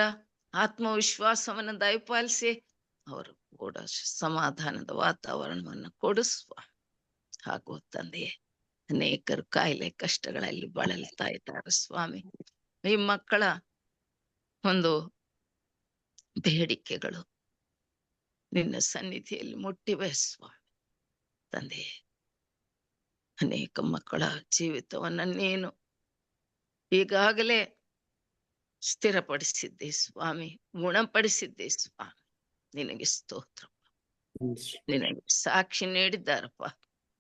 ಆತ್ಮವಿಶ್ವಾಸವನ್ನು ದಯಪಾಲಿಸಿ ಅವರು ಕೂಡ ಸಮಾಧಾನದ ವಾತಾವರಣವನ್ನು ಕೊಡಿಸುವ. ಹಾಗೂ ತಂದೆಯೇ, ಅನೇಕರು ಕಾಯಿಲೆ ಕಷ್ಟಗಳಲ್ಲಿ ಬಳಲ್ತಾ ಇದ್ದಾರೆ ಸ್ವಾಮಿ. ಈ ಮಕ್ಕಳ ಒಂದು ಬೇಡಿಕೆಗಳು ನಿನ್ನ ಸನ್ನಿಧಿಯಲ್ಲಿ ಮುಟ್ಟಿವೆ ಸ್ವಾಮಿ. ತಂದೆಯೇ, ಅನೇಕ ಮಕ್ಕಳ ಜೀವಿತವನ್ನ ನೀನು ಈಗಾಗಲೇ ಸ್ಥಿರಪಡಿಸಿದ್ದೆ ಸ್ವಾಮಿ, ಗುಣಪಡಿಸಿದ್ದೆ ಸ್ವಾಮಿ. ನಿನಗೆ ಸ್ತೋತ್ರ. ನಿನಗೆ ಸಾಕ್ಷಿ ನೀಡಿದ್ದಾರಪ್ಪ,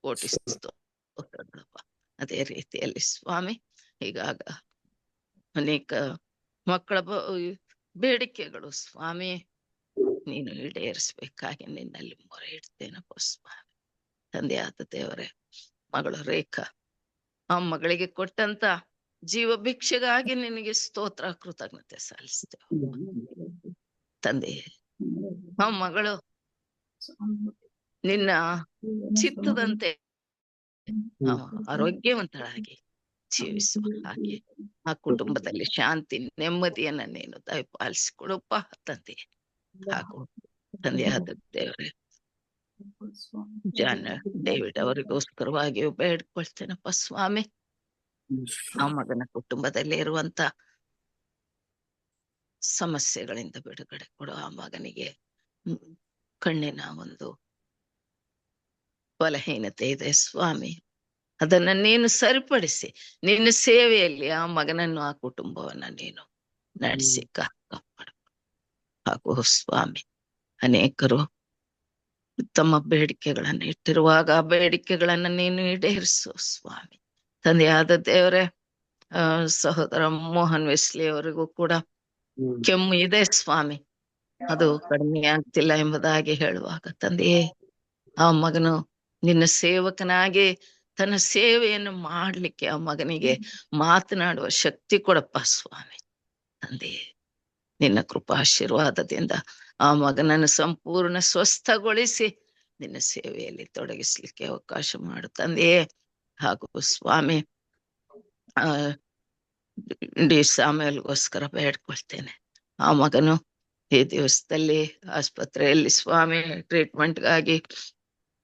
ಕೋಟಿ ಸ್ತೋತ್ರಗಳಪ್ಪ. ಅದೇ ರೀತಿಯಲ್ಲಿ ಸ್ವಾಮಿ, ಈಗಾಗ ಅನೇಕ ಮಕ್ಕಳ ಬೇಡಿಕೆಗಳು ಸ್ವಾಮಿ ನೀನು ಈಡೇರಿಸಬೇಕಾಗಿ ನಿನ್ನಲ್ಲಿ ಮೊರೆ ಇಡ್ತೇನಪ್ಪ ಸ್ವಾಮಿ. ತಂದೆಯಾದ ದೇವರೇ, ಮಗಳು ರೇಖಾ, ಆ ಮಗಳಿಗೆ ಕೊಟ್ಟಂತ ಜೀವ ಭಿಕ್ಷೆಗಾಗಿ ನಿನಗೆ ಸ್ತೋತ್ರ ಕೃತಜ್ಞತೆ ಸಲ್ಲಿಸ್ತೇವೆ ತಂದೆಯೇ. ಆ ಮಗಳು ನಿನ್ನ ಚಿತ್ತದಂತೆ ಆರೋಗ್ಯವಂತಳಾಗಿ ಜೀವಿಸುವ ಹಾಗೆ ಆ ಕುಟುಂಬದಲ್ಲಿ ಶಾಂತಿ ನೆಮ್ಮದಿಯನ್ನ ನೀನು ದಯಪಾಲಿಸಿಕೊಡಪ್ಪ ತಂದೆ. ಹಾಗೂ ತಂದೆಯಾದ ದೇವರೇ, ಜಾನ್ ಡೇವಿಡ್ ಅವರಿಗೋಸ್ಕರವಾಗಿಯೂ ಬೇಡ್ಕೊಳ್ತೇನಪ್ಪ ಸ್ವಾಮಿ. ಆ ಮಗನ ಕುಟುಂಬದಲ್ಲಿ ಇರುವಂತ ಸಮಸ್ಯೆಗಳಿಂದ ಬಿಡುಗಡೆ ಕೊಡು. ಆ ಮಗನಿಗೆ ಕಣ್ಣಿನ ಒಂದು ಬಲಹೀನತೆ ಇದೆ ಸ್ವಾಮಿ, ಅದನ್ನ ನೀನು ಸರಿಪಡಿಸಿ ನಿನ್ನ ಸೇವೆಯಲ್ಲಿ ಆ ಮಗನನ್ನು ಆ ಕುಟುಂಬವನ್ನ ನೀನು ನಡೆಸಿ ಕಾಪಾಡು. ಹಾಗೂ ಸ್ವಾಮಿ, ಅನೇಕರು ತಮ್ಮ ಬೇಡಿಕೆಗಳನ್ನ ಇಟ್ಟಿರುವಾಗ ಆ ಬೇಡಿಕೆಗಳನ್ನ ನೀನು ಈಡೇರಿಸು ಸ್ವಾಮಿ. ತಂದೆಯಾದ ದೇವರೇ, ಸಹೋದರ ಮೋಹನ್ ವೆಸ್ಲಿ ಅವರಿಗೂ ಕೂಡ ಕೆಮ್ಮು ಇದೆ ಸ್ವಾಮಿ, ಅದು ಕಡಿಮೆ ಆಗ್ತಿಲ್ಲ ಎಂಬುದಾಗಿ ಹೇಳುವಾಗ ತಂದೆಯೇ, ಆ ಮಗನು ನಿನ್ನ ಸೇವಕನಾಗಿ ತನ್ನ ಸೇವೆಯನ್ನು ಮಾಡ್ಲಿಕ್ಕೆ ಆ ಮಗನಿಗೆ ಮಾತನಾಡುವ ಶಕ್ತಿ ಕೊಡಪ್ಪ ಸ್ವಾಮಿ. ತಂದೆಯೇ, ನಿನ್ನ ಕೃಪಾಶೀರ್ವಾದದಿಂದ ಆ ಮಗನನ್ನು ಸಂಪೂರ್ಣ ಸ್ವಸ್ಥಗೊಳಿಸಿ ನಿನ್ನ ಸೇವೆಯಲ್ಲಿ ತೊಡಗಿಸ್ಲಿಕ್ಕೆ ಅವಕಾಶ ಮಾಡು ತಂದೆಯೇ. ಹಾಗೂ ಸ್ವಾಮಿ, ಡಿ ಸಾಮೇಲ್ಗೋಸ್ಕರ ಬೇಡ್ಕೊಳ್ತೇನೆ. ಆ ಮಗನು ಈ ದಿವಸದಲ್ಲಿ ಆಸ್ಪತ್ರೆಯಲ್ಲಿ ಸ್ವಾಮಿ ಟ್ರೀಟ್ಮೆಂಟ್ಗಾಗಿ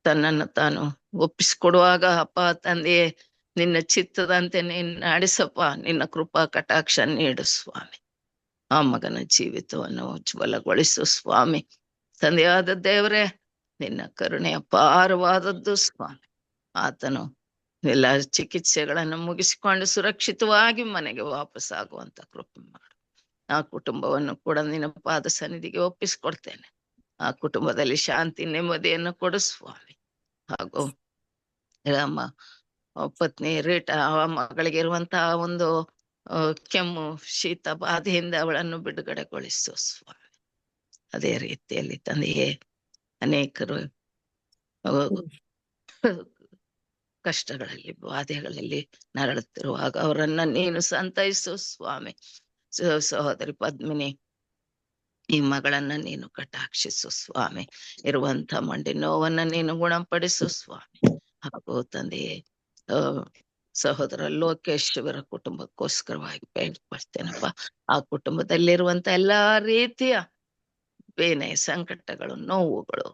ತನ್ನನ್ನು ತಾನು ಒಪ್ಪಿಸಿಕೊಡುವಾಗ, ಅಪ್ಪ ತಂದೆಯೇ, ನಿನ್ನ ಚಿತ್ತದಂತೆ ನೀನು ನಡೆಸಪ್ಪ, ನಿನ್ನ ಕೃಪಾ ಕಟಾಕ್ಷ ನೀಡು ಸ್ವಾಮಿ. ಆ ಮಗನ ಜೀವಿತವನ್ನು ಉಜ್ವಲಗೊಳಿಸು ಸ್ವಾಮಿ. ತಂದೆಯಾದ ದೇವರೇ, ನಿನ್ನ ಕರುಣೆ ಅಪಾರವಾದದ್ದು ಸ್ವಾಮಿ. ಆತನು ಎಲ್ಲ ಚಿಕಿತ್ಸೆಗಳನ್ನು ಮುಗಿಸಿಕೊಂಡು ಸುರಕ್ಷಿತವಾಗಿ ಮನೆಗೆ ವಾಪಸ್ ಆಗುವಂತ ಕೃಪೆ ಮಾಡು. ಆ ಕುಟುಂಬವನ್ನು ಕೂಡ ನಿನ್ನ ಪಾದ ಸನ್ನಿಧಿಗೆ ಒಪ್ಪಿಸ್ಕೊಡ್ತೇನೆ. ಆ ಕುಟುಂಬದಲ್ಲಿ ಶಾಂತಿ ನೆಮ್ಮದಿಯನ್ನು ಕೊಡು ಸ್ವಾಮಿ. ಹಾಗೂ ನಮ್ಮ ಪತ್ನಿ ರೀಟಾ, ಆ ಮಗಳಿಗೆ ಇರುವಂತಹ ಒಂದು ಕೆಮ್ಮು ಶೀತ ಬಾಧೆಯಿಂದ ಅವಳನ್ನು ಬಿಡುಗಡೆಗೊಳಿಸು ಸ್ವಾಮಿ. ಅದೇ ರೀತಿಯಲ್ಲಿ ತಂದೆಯೇ, ಅನೇಕರು ಕಷ್ಟಗಳಲ್ಲಿ ಬಾಧೆಗಳಲ್ಲಿ ನರಳುತ್ತಿರುವಾಗ ಅವರನ್ನ ನೀನು ಸಂತೈಸು ಸ್ವಾಮಿ. ಸಹೋದರಿ ಪದ್ಮಿನಿ, ಈ ಮಗಳನ್ನ ನೀನು ಕಟಾಕ್ಷಿಸು ಸ್ವಾಮಿ. ಇರುವಂತ ಮಂಡಿ ನೋವನ್ನ ನೀನು ಗುಣಪಡಿಸು ಸ್ವಾಮಿ. ಹಾಗೂ ತಂದೆಯೇ, ಸಹೋದರ ಲೋಕೇಶ್ ಅವರ ಕುಟುಂಬಕ್ಕೋಸ್ಕರವಾಗಿ ಬೇಡ್ಕೊಳ್ತೇನಪ್ಪ. ಆ ಕುಟುಂಬದಲ್ಲಿರುವಂತ ಎಲ್ಲಾ ರೀತಿಯ ಬೇನೆ, ಸಂಕಟಗಳು, ನೋವುಗಳು,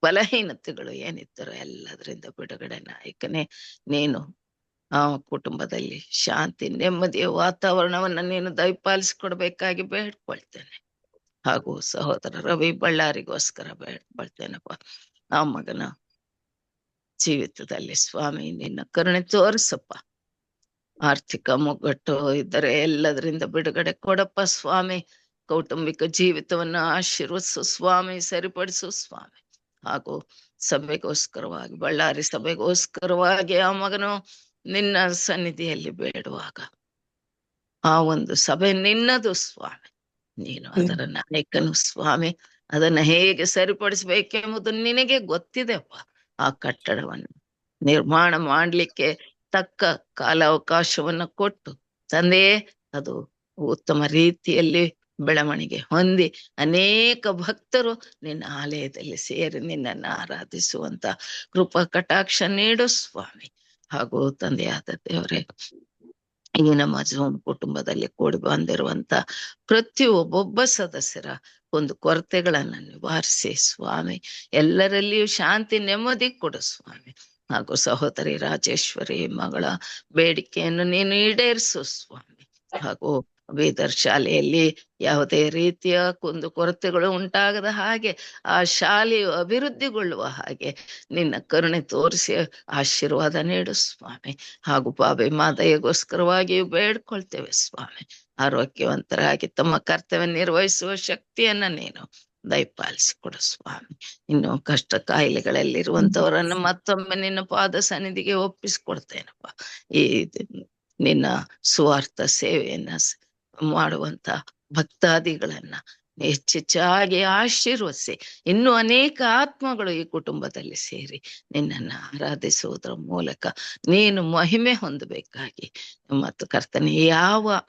ಬಲಹೀನತೆಗಳು ಏನಿದ್ದರೂ ಎಲ್ಲದರಿಂದ ಬಿಡುಗಡೆ ನಾಯಕನೇ ನೀನು ಆ ಕುಟುಂಬದಲ್ಲಿ ಶಾಂತಿ ನೆಮ್ಮದಿಯ ವಾತಾವರಣವನ್ನ ನೀನು ದಯಪಾಲಿಸಿಕೊಡ್ಬೇಕಾಗಿ ಬೇಡ್ಕೊಳ್ತೇನೆ. ಹಾಗೂ ಸಹೋದರ ರವಿ ಬಳ್ಳಾರಿಗೋಸ್ಕರ ಬೇಡ್ಕೊಳ್ತೇನಪ್ಪ. ಆ ಮಗನ ಜೀವಿತದಲ್ಲಿ ಸ್ವಾಮಿ ನಿನ್ನ ಕರುಣೆ ತೋರಿಸಪ್ಪ. ಆರ್ಥಿಕ ಮುಗ್ಗಟ್ಟು ಇದ್ದರೆ ಎಲ್ಲದರಿಂದ ಬಿಡುಗಡೆ ಕೊಡಪ್ಪ ಸ್ವಾಮಿ. ಕೌಟುಂಬಿಕ ಜೀವಿತವನ್ನು ಆಶೀರ್ವದಿಸು ಸ್ವಾಮಿ, ಸರಿಪಡಿಸು ಸ್ವಾಮಿ. ಹಾಗೂ ಸಭೆಗೋಸ್ಕರವಾಗಿ, ಬಳ್ಳಾರಿ ಸಭೆಗೋಸ್ಕರವಾಗಿ ಆ ಮಗನು ನಿನ್ನ ಸನ್ನಿಧಿಯಲ್ಲಿ ಬೇಡುವಾಗ, ಆ ಒಂದು ಸಭೆ ನಿನ್ನದು ಸ್ವಾಮಿ. ನೀನು ಅದರ ನಾಯಕನು ಸ್ವಾಮಿ. ಅದನ್ನ ಹೇಗೆ ಸರಿಪಡಿಸ್ಬೇಕೆಂಬುದು ನಿನಗೆ ಗೊತ್ತಿದೆಪ್ಪ. ಆ ಕಟ್ಟಡವನ್ನು ನಿರ್ಮಾಣ ಮಾಡ್ಲಿಕ್ಕೆ ತಕ್ಕ ಕಾಲಾವಕಾಶವನ್ನ ಕೊಟ್ಟು ತಂದೆಯೇ, ಅದು ಉತ್ತಮ ರೀತಿಯಲ್ಲಿ ಬೆಳವಣಿಗೆ ಹೊಂದಿ ಅನೇಕ ಭಕ್ತರು ನಿನ್ನ ಆಲಯದಲ್ಲಿ ಸೇರಿ ನಿನ್ನನ್ನು ಆರಾಧಿಸುವಂತ ಕೃಪಾ ಕಟಾಕ್ಷ ನೀಡು ಸ್ವಾಮಿ. ಹಾಗೂ ತಂದೆಯಾದ ದೇವರೇ, ಈ ನಮ್ಮ ಜೂಮ್ ಕುಟುಂಬದಲ್ಲಿ ಕೂಡಿ ಬಂದಿರುವಂತ ಪ್ರತಿಯೊಬ್ಬೊಬ್ಬ ಸದಸ್ಯರ ಒಂದು ಕೊರತೆಗಳನ್ನ ನಿವಾರಿಸಿ ಸ್ವಾಮಿ. ಎಲ್ಲರಲ್ಲಿಯೂ ಶಾಂತಿ ನೆಮ್ಮದಿ ಕೊಡು ಸ್ವಾಮಿ. ಹಾಗೂ ಸಹೋದರಿ ರಾಜೇಶ್ವರಿ ಮಗಳ ಬೇಡಿಕೆಯನ್ನು ನೀನು ಈಡೇರಿಸು ಸ್ವಾಮಿ. ಹಾಗೂ ಬೀದರ್ ಶಾಲೆಯಲ್ಲಿ ಯಾವುದೇ ರೀತಿಯ ಕುಂದು ಕೊರತೆಗಳು ಉಂಟಾಗದ ಹಾಗೆ, ಆ ಶಾಲೆಯು ಅಭಿವೃದ್ಧಿಗೊಳ್ಳುವ ಹಾಗೆ ನಿನ್ನ ಕರುಣೆ ತೋರಿಸಿ ಆಶೀರ್ವಾದ ನೀಡು ಸ್ವಾಮಿ. ಹಾಗೂ ಬಾಬೆ ಮಾದಯ್ಯಗೋಸ್ಕರವಾಗಿಯೂ ಬೇಡ್ಕೊಳ್ತೇವೆ ಸ್ವಾಮಿ. ಆರೋಗ್ಯವಂತರಾಗಿ ತಮ್ಮ ಕರ್ತವ್ಯ ನಿರ್ವಹಿಸುವ ಶಕ್ತಿಯನ್ನ ನೀನು ದಯಪಾಲಿಸಿಕೊಡು ಸ್ವಾಮಿ. ಇನ್ನು ಕಷ್ಟ ಕಾಯಿಲೆಗಳಲ್ಲಿರುವಂತವರನ್ನು ಮತ್ತೊಮ್ಮೆ ನಿನ್ನ ಪಾದ ಸನ್ನಿಧಿಗೆ ಒಪ್ಪಿಸಿಕೊಡ್ತೇನಪ್ಪ. ಈ ನಿನ್ನ ಸುವಾರ್ಥ ಸೇವೆಯನ್ನ ಮಾಡುವಂತ ಭಕ್ತಾದಿಗಳನ್ನ ಹೆಚ್ಚೆಚ್ಚಾಗಿ ಆಶೀರ್ವದಿಸಿ, ಇನ್ನೂ ಅನೇಕ ಆತ್ಮಗಳು ಈ ಕುಟುಂಬದಲ್ಲಿ ಸೇರಿ ನಿನ್ನನ್ನು ಆರಾಧಿಸುವುದರ ಮೂಲಕ ನೀನು ಮಹಿಮೆ ಹೊಂದಬೇಕಾಗಿ, ಮತ್ತು ಕರ್ತನೆ ಯಾವ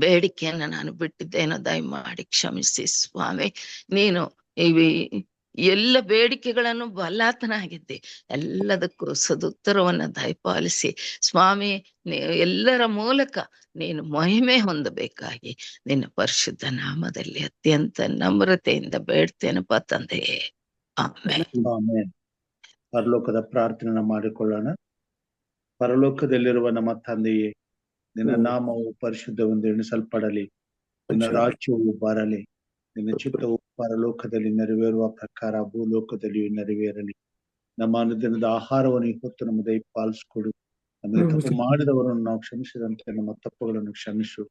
ಬೇಡಿಕೆಯನ್ನ ನಾನು ಬಿಟ್ಟಿದ್ದೇನೋ ದಯಮಾಡಿ ಕ್ಷಮಿಸಿ ಸ್ವಾಮಿ. ನೀನು ಎಲ್ಲ ಬೇಡಿಕೆಗಳನ್ನು ಬಲ್ಲಾತನಾಗಿದ್ದೆ, ಎಲ್ಲದಕ್ಕೂ ಸದುತ್ತರವನ್ನ ದಯಪಾಲಿಸಿ ಸ್ವಾಮಿ. ಎಲ್ಲರ ಮೂಲಕ ನೀನು ಮಹಿಮೆ ಹೊಂದಬೇಕಾಗಿ ನಿನ್ನ ಪರಿಶುದ್ಧ ನಾಮದಲ್ಲಿ ಅತ್ಯಂತ ನಮ್ರತೆಯಿಂದ ಬೇಡ್ತೇನಪ್ಪ ತಂದೆಯೇ. ಆಮೆನ್. ಪರಲೋಕದ ಪ್ರಾರ್ಥನೆ ಮಾಡಿಕೊಳ್ಳೋಣ. ಪರಲೋಕದಲ್ಲಿರುವ ನಮ್ಮ ತಂದೆಯೇ, ನಿನ್ನ ನಾಮವು ಪರಿಶುದ್ಧವೆಂದು ಎಣಿಸಲ್ಪಡಲಿ. ನಿನ್ನ ರಾಜ್ಯವು ಬರಲಿ. ನಿನ್ನ ಚಿತ್ತವು ಪರಲೋಕದಲ್ಲಿ ನೆರವೇರುವ ಪ್ರಕಾರ ಭೂಲೋಕದಲ್ಲಿಯೂ ನೆರವೇರಲಿ. ನಮ್ಮ ಅನುದಿನದ ಆಹಾರವನ್ನು ಹೊತ್ತು ನಮ್ಮ ದಯಪಾಲಿಸಿಕೊಡು. ನಮಗೆ ತಪ್ಪು ಮಾಡಿದವರನ್ನು ನಾವು ಕ್ಷಮಿಸಿದಂತೆ ನಮ್ಮ ತಪ್ಪುಗಳನ್ನು ಕ್ಷಮಿಸು.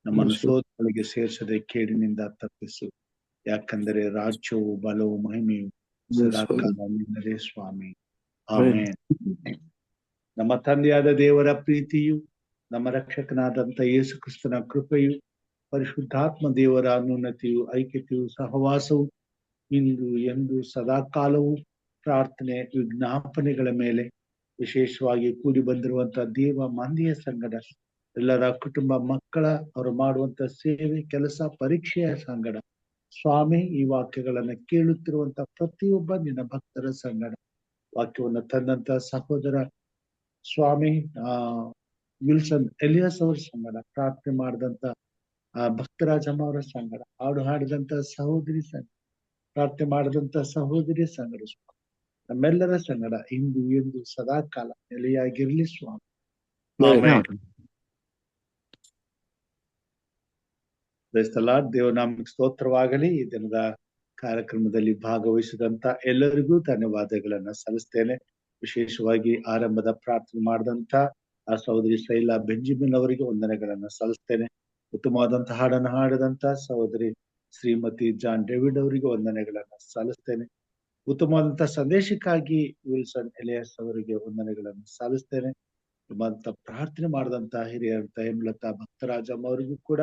ನಮ್ಮನ್ನು ಶೋಧನೆಗಳಿಗೆ ಸೇರಿಸದೆ ಕೇಡಿನಿಂದ ತಪ್ಪಿಸು. ಯಾಕಂದರೆ ರಾಜ್ಯವು ಬಲವು ಮಹಿಮೆಯು ಸದಾಕಾಲ ನಿನ್ನದೇ ಸ್ವಾಮಿ. Amen. ಆಮೇನ್. ನಮ್ಮ ತಂದೆಯಾದ ದೇವರ ಪ್ರೀತಿಯು, ನಮ್ಮ ರಕ್ಷಕನಾದಂತ ಯೇಸು ಕ್ರಿಸ್ತನ ಕೃಪೆಯು, ಪರಿಶುದ್ಧಾತ್ಮ ದೇವರ ಅನುನ್ನತಿಯು, ಐಕ್ಯತೆಯು, ಸಹವಾಸವು ಇಂದು ಎಂದು ಸದಾಕಾಲವು ಪ್ರಾರ್ಥನೆ ವಿಜ್ಞಾಪನೆಗಳ ಮೇಲೆ ವಿಶೇಷವಾಗಿ ಕೂಡಿ ಬಂದಿರುವಂತಹ ದೇವ ಮಂದಿಯ ಸಂಗಡ, ಎಲ್ಲರ ಕುಟುಂಬ ಮಕ್ಕಳ ಅವರು ಮಾಡುವಂತ ಸೇವೆ, ಕೆಲಸ, ಪರೀಕ್ಷೆಯ ಸಂಗಡ, ಸ್ವಾಮಿ ಈ ವಾಕ್ಯಗಳನ್ನ ಕೇಳುತ್ತಿರುವಂತ ಪ್ರತಿಯೊಬ್ಬ ನಿನ್ನ ಭಕ್ತರ ಸಂಗಡ, ವಾಕ್ಯವನ್ನು ತಂದಂತ ಸಹೋದರ ಸ್ವಾಮಿ ವಿಲ್ಸನ್ ಎಲಿಯಾಸ್ ಅವರ ಸಂಗಡ, ಪ್ರಾರ್ಥನೆ ಮಾಡಿದಂತ ಭಕ್ತರಾಜಮ್ಮ ಅವರ ಸಂಗಡ, ಹಾಡು ಹಾಡಿದಂತ ಸಹೋದರಿ ಸಂಗಡ, ಪ್ರಾರ್ಥನೆ ಮಾಡಿದಂತ ಸಹೋದರಿ ಸಂಗಡ, ನಮ್ಮೆಲ್ಲರ ಸಂಗಡ ಇಂದು ಎಂದು ಸದಾಕಾಲ ನೆಲೆಯಾಗಿರ್ಲಿ ಸ್ವಾಮಿ. ಆಮೆನ್. Praise the Lord. ದೇವನಾಮಕ್ಕೆ ಸ್ತೋತ್ರವಾಗಲಿ. ಈ ದಿನದ ಕಾರ್ಯಕ್ರಮದಲ್ಲಿ ಭಾಗವಹಿಸಿದಂತ ಎಲ್ಲರಿಗೂ ಧನ್ಯವಾದಗಳನ್ನ ಸಲ್ಲಿಸ್ತೇನೆ. ವಿಶೇಷವಾಗಿ ಆರಂಭದ ಪ್ರಾರ್ಥನೆ ಮಾಡಿದಂತ ಆ ಸಹೋದರಿ ಶೈಲಾ ಬೆಂಜಮಿನ್ ಅವರಿಗೆ ವಂದನೆಗಳನ್ನ ಸಲ್ಲಿಸ್ತೇನೆ. ಉತ್ತಮವಾದಂತಹ ಹಾಡನ್ನು ಹಾಡಿದಂತ ಸಹೋದರಿ ಶ್ರೀಮತಿ ಜಾನ್ ಡೇವಿಡ್ ಅವರಿಗೆ ವಂದನೆಗಳನ್ನ ಸಲ್ಲಿಸ್ತೇನೆ. ಉತ್ತಮವಾದಂತಹ ಸಂದೇಶಕ್ಕಾಗಿ ವಿಲ್ಸನ್ ಎಲಿಯಾಸ್ ಅವರಿಗೆ ವಂದನೆಗಳನ್ನು ಸಲ್ಲಿಸ್ತೇನೆ. ಉತ್ತಮವಾದಂತಹ ಪ್ರಾರ್ಥನೆ ಮಾಡಿದಂತ ಹಿರಿಯರಂತ ಹೇಮಲತಾ ಭಕ್ತರಾಜಮ್ಮ ಅವರಿಗೂ ಕೂಡ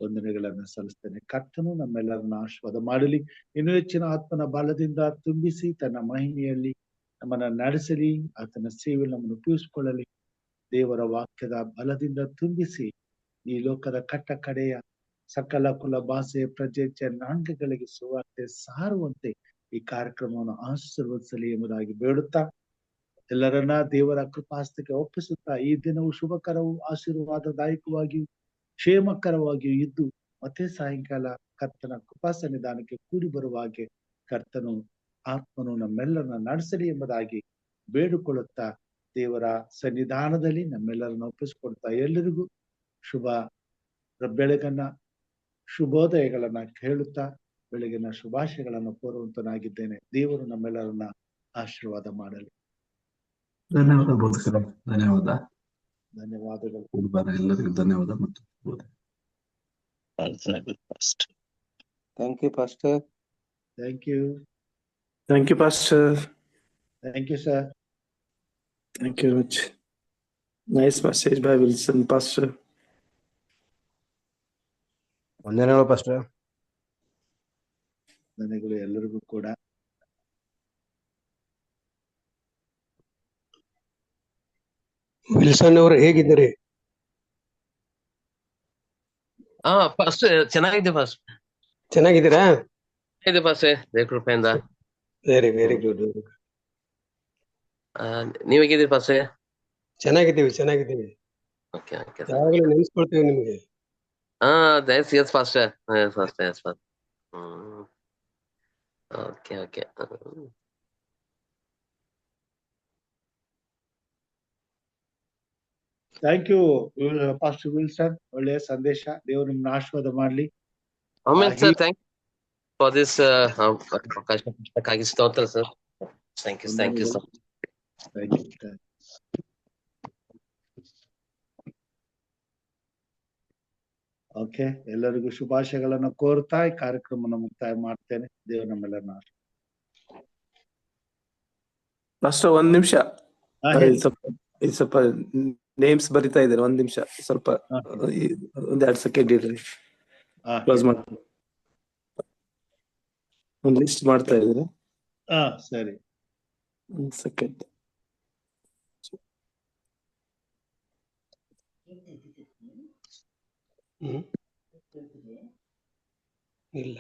ವಂದನೆಗಳನ್ನ ಸಲ್ಲಿಸ್ತೇನೆ. ಕರ್ತನು ನಮ್ಮೆಲ್ಲರನ್ನ ಆಶೀರ್ವಾದ ಮಾಡಲಿ, ಇನ್ನೂ ಹೆಚ್ಚಿನ ಆತ್ಮನ ಬಲದಿಂದ ತುಂಬಿಸಿ ತನ್ನ ಮಹಿಮೆಯಲ್ಲಿ ನಮ್ಮನ್ನ ನಡೆಸಲಿ, ಆತನ ಸೇವೆಯಲ್ಲಿ ನಮ್ಮನ್ನು ಉಪಯೋಗಿಸಿಕೊಳ್ಳಲಿ. ದೇವರ ವಾಕ್ಯದ ಬಲದಿಂದ ತುಂಬಿಸಿ ಈ ಲೋಕದ ಕಟ್ಟ ಕಡೆಯ ಸಕಲ ಕುಲ ಭಾಷೆ ಪ್ರಜೆ ಜನಾಂಗಗಳಿಗೆ ಸುವಾರ್ತೆ ಸಾರುವಂತೆ ಈ ಕಾರ್ಯಕ್ರಮವನ್ನು ಆಶೀರ್ವದಿಸಲಿ ಎಂಬುದಾಗಿ ಬೇಡುತ್ತಾ, ಎಲ್ಲರನ್ನ ದೇವರ ಕೃಪಾಸ್ತಕ್ಕೆ ಒಪ್ಪಿಸುತ್ತಾ, ಈ ದಿನವು ಶುಭಕರವೂ ಆಶೀರ್ವಾದದಾಯಕವಾಗಿಯೂ ಕ್ಷೇಮಕರವಾಗಿಯೂ ಇದ್ದು ಮತ್ತೆ ಸಾಯಂಕಾಲ ಕರ್ತನ ಕೃಪಾ ಸನ್ನಿಧಾನಕ್ಕೆ ಕೂಡಿ ಬರುವ ಹಾಗೆ ಕರ್ತನು ಆತ್ಮನು ನಮ್ಮೆಲ್ಲರನ್ನ ನಡೆಸಲಿ ಎಂಬುದಾಗಿ ಬೇಡಿಕೊಳ್ಳುತ್ತಾ, ದೇವರ ಸನ್ನಿಧಾನದಲ್ಲಿ ನಮ್ಮೆಲ್ಲರನ್ನ ಒಪ್ಪಿಸಿಕೊಡ್ತಾ, ಎಲ್ಲರಿಗೂ ಶುಭ ಬೆಳಗನ್ನ ಶುಭೋದಯಗಳನ್ನ ಕೇಳುತ್ತಾ ಬೆಳಗಿನ ಶುಭಾಶಯಗಳನ್ನು ಕೋರುವಂತನಾಗಿದ್ದೇನೆ. ದೇವರು ನಮ್ಮೆಲ್ಲರನ್ನ ಆಶೀರ್ವಾದ ಮಾಡಲಿ. ಧನ್ಯವಾದ ಬೋಧಕರ, ಧನ್ಯವಾದ. ಧನ್ಯವಾದಗಳು. ಎಲ್ಲರಿಗೂ ಧನ್ಯವಾದ ಮತ್ತು thank you pastor. Thank you. Thank you, Pastor. Thank you sir. Thank you very much. Nice message by Wilson, Pastor. ವಂದನೆಗಳು ಪಾಸ್ಟರ್. ಧನ್ಯಗಳು ಎಲ್ಲರಿಗೂ ಕೂಡ. ವಿಲ್ಸನ್ ಅವರು ಹೇಗಿದ್ದೀರಿ? ಫಸ್ಟ್ ಚೆನ್ನಾಗಿದೆ ಫಸ್ಟ್. ಚೆನ್ನಾಗಿದ್ದೀರಾ? ಇದೆ ಫಸ್ಟ್ ದೇವ್ರ ಕೃಪೆಯಿಂದ. Very good. ನೀವ್ ಹೇಗಿದ್ದೀರಿ ಫಸ್ಟ್? ಚೆನ್ನಾಗಿದ್ದೀವಿ. Okay okay. ಯಾವಾಗಲೂ ನೆನೆಸ್ಕೊಳ್ತೀವಿ ನಿಮಗೆ. Yes fast. Okay okay. Thank you pastor Wilson, ಒಳ್ಳೆಯ ಸಂದೇಶ. ದೇವರು ನಿಮ್ನ ಆಶೀರ್ವಾದ ಮಾಡ್ಲಿ. ಆಮೇಲೆ sir thank you for this ಅವಕಾಶಕ್ಕಾಗಿ ಸ್ತೋತ್ರ sir. Thank you sir. Okay, ಎಲ್ಲರಿಗೂ ಶುಭಾಶಯಗಳನ್ನ ಕೋರ್ತಾ ಈ ಕಾರ್ಯಕ್ರಮನ ಮುಕ್ತಾಯ ಮಾಡ್ತೇನೆ. ದೇವರು ನಮ್ಮೆಲ್ಲರನ್ನ ಪಾಸ್ಟರ್ ಒಂದ್ ನಿಮಿಷ, ಸ್ವಲ್ಪ ನೇಮ್ಸ್ ಬರಿತಾ ಇದ್ದಾರೆ. ಒಂದ್ ನಿಮಿಷ, ಸ್ವಲ್ಪ ಒಂದ್ 2 ಸೆಕೆಂಡ್ ಇರ್ರಿ. ಕ್ಲೋಸ್ ಮಾಡ್ತೀನಿ. ಒಂದ್ ಲಿಸ್ಟ್ ಮಾಡ್ತಾ ಇದ್ದಾರೆ. ಸರಿ, ಒಂದ್ ಸೆಕೆಂಡ್. ಇಲ್ಲ,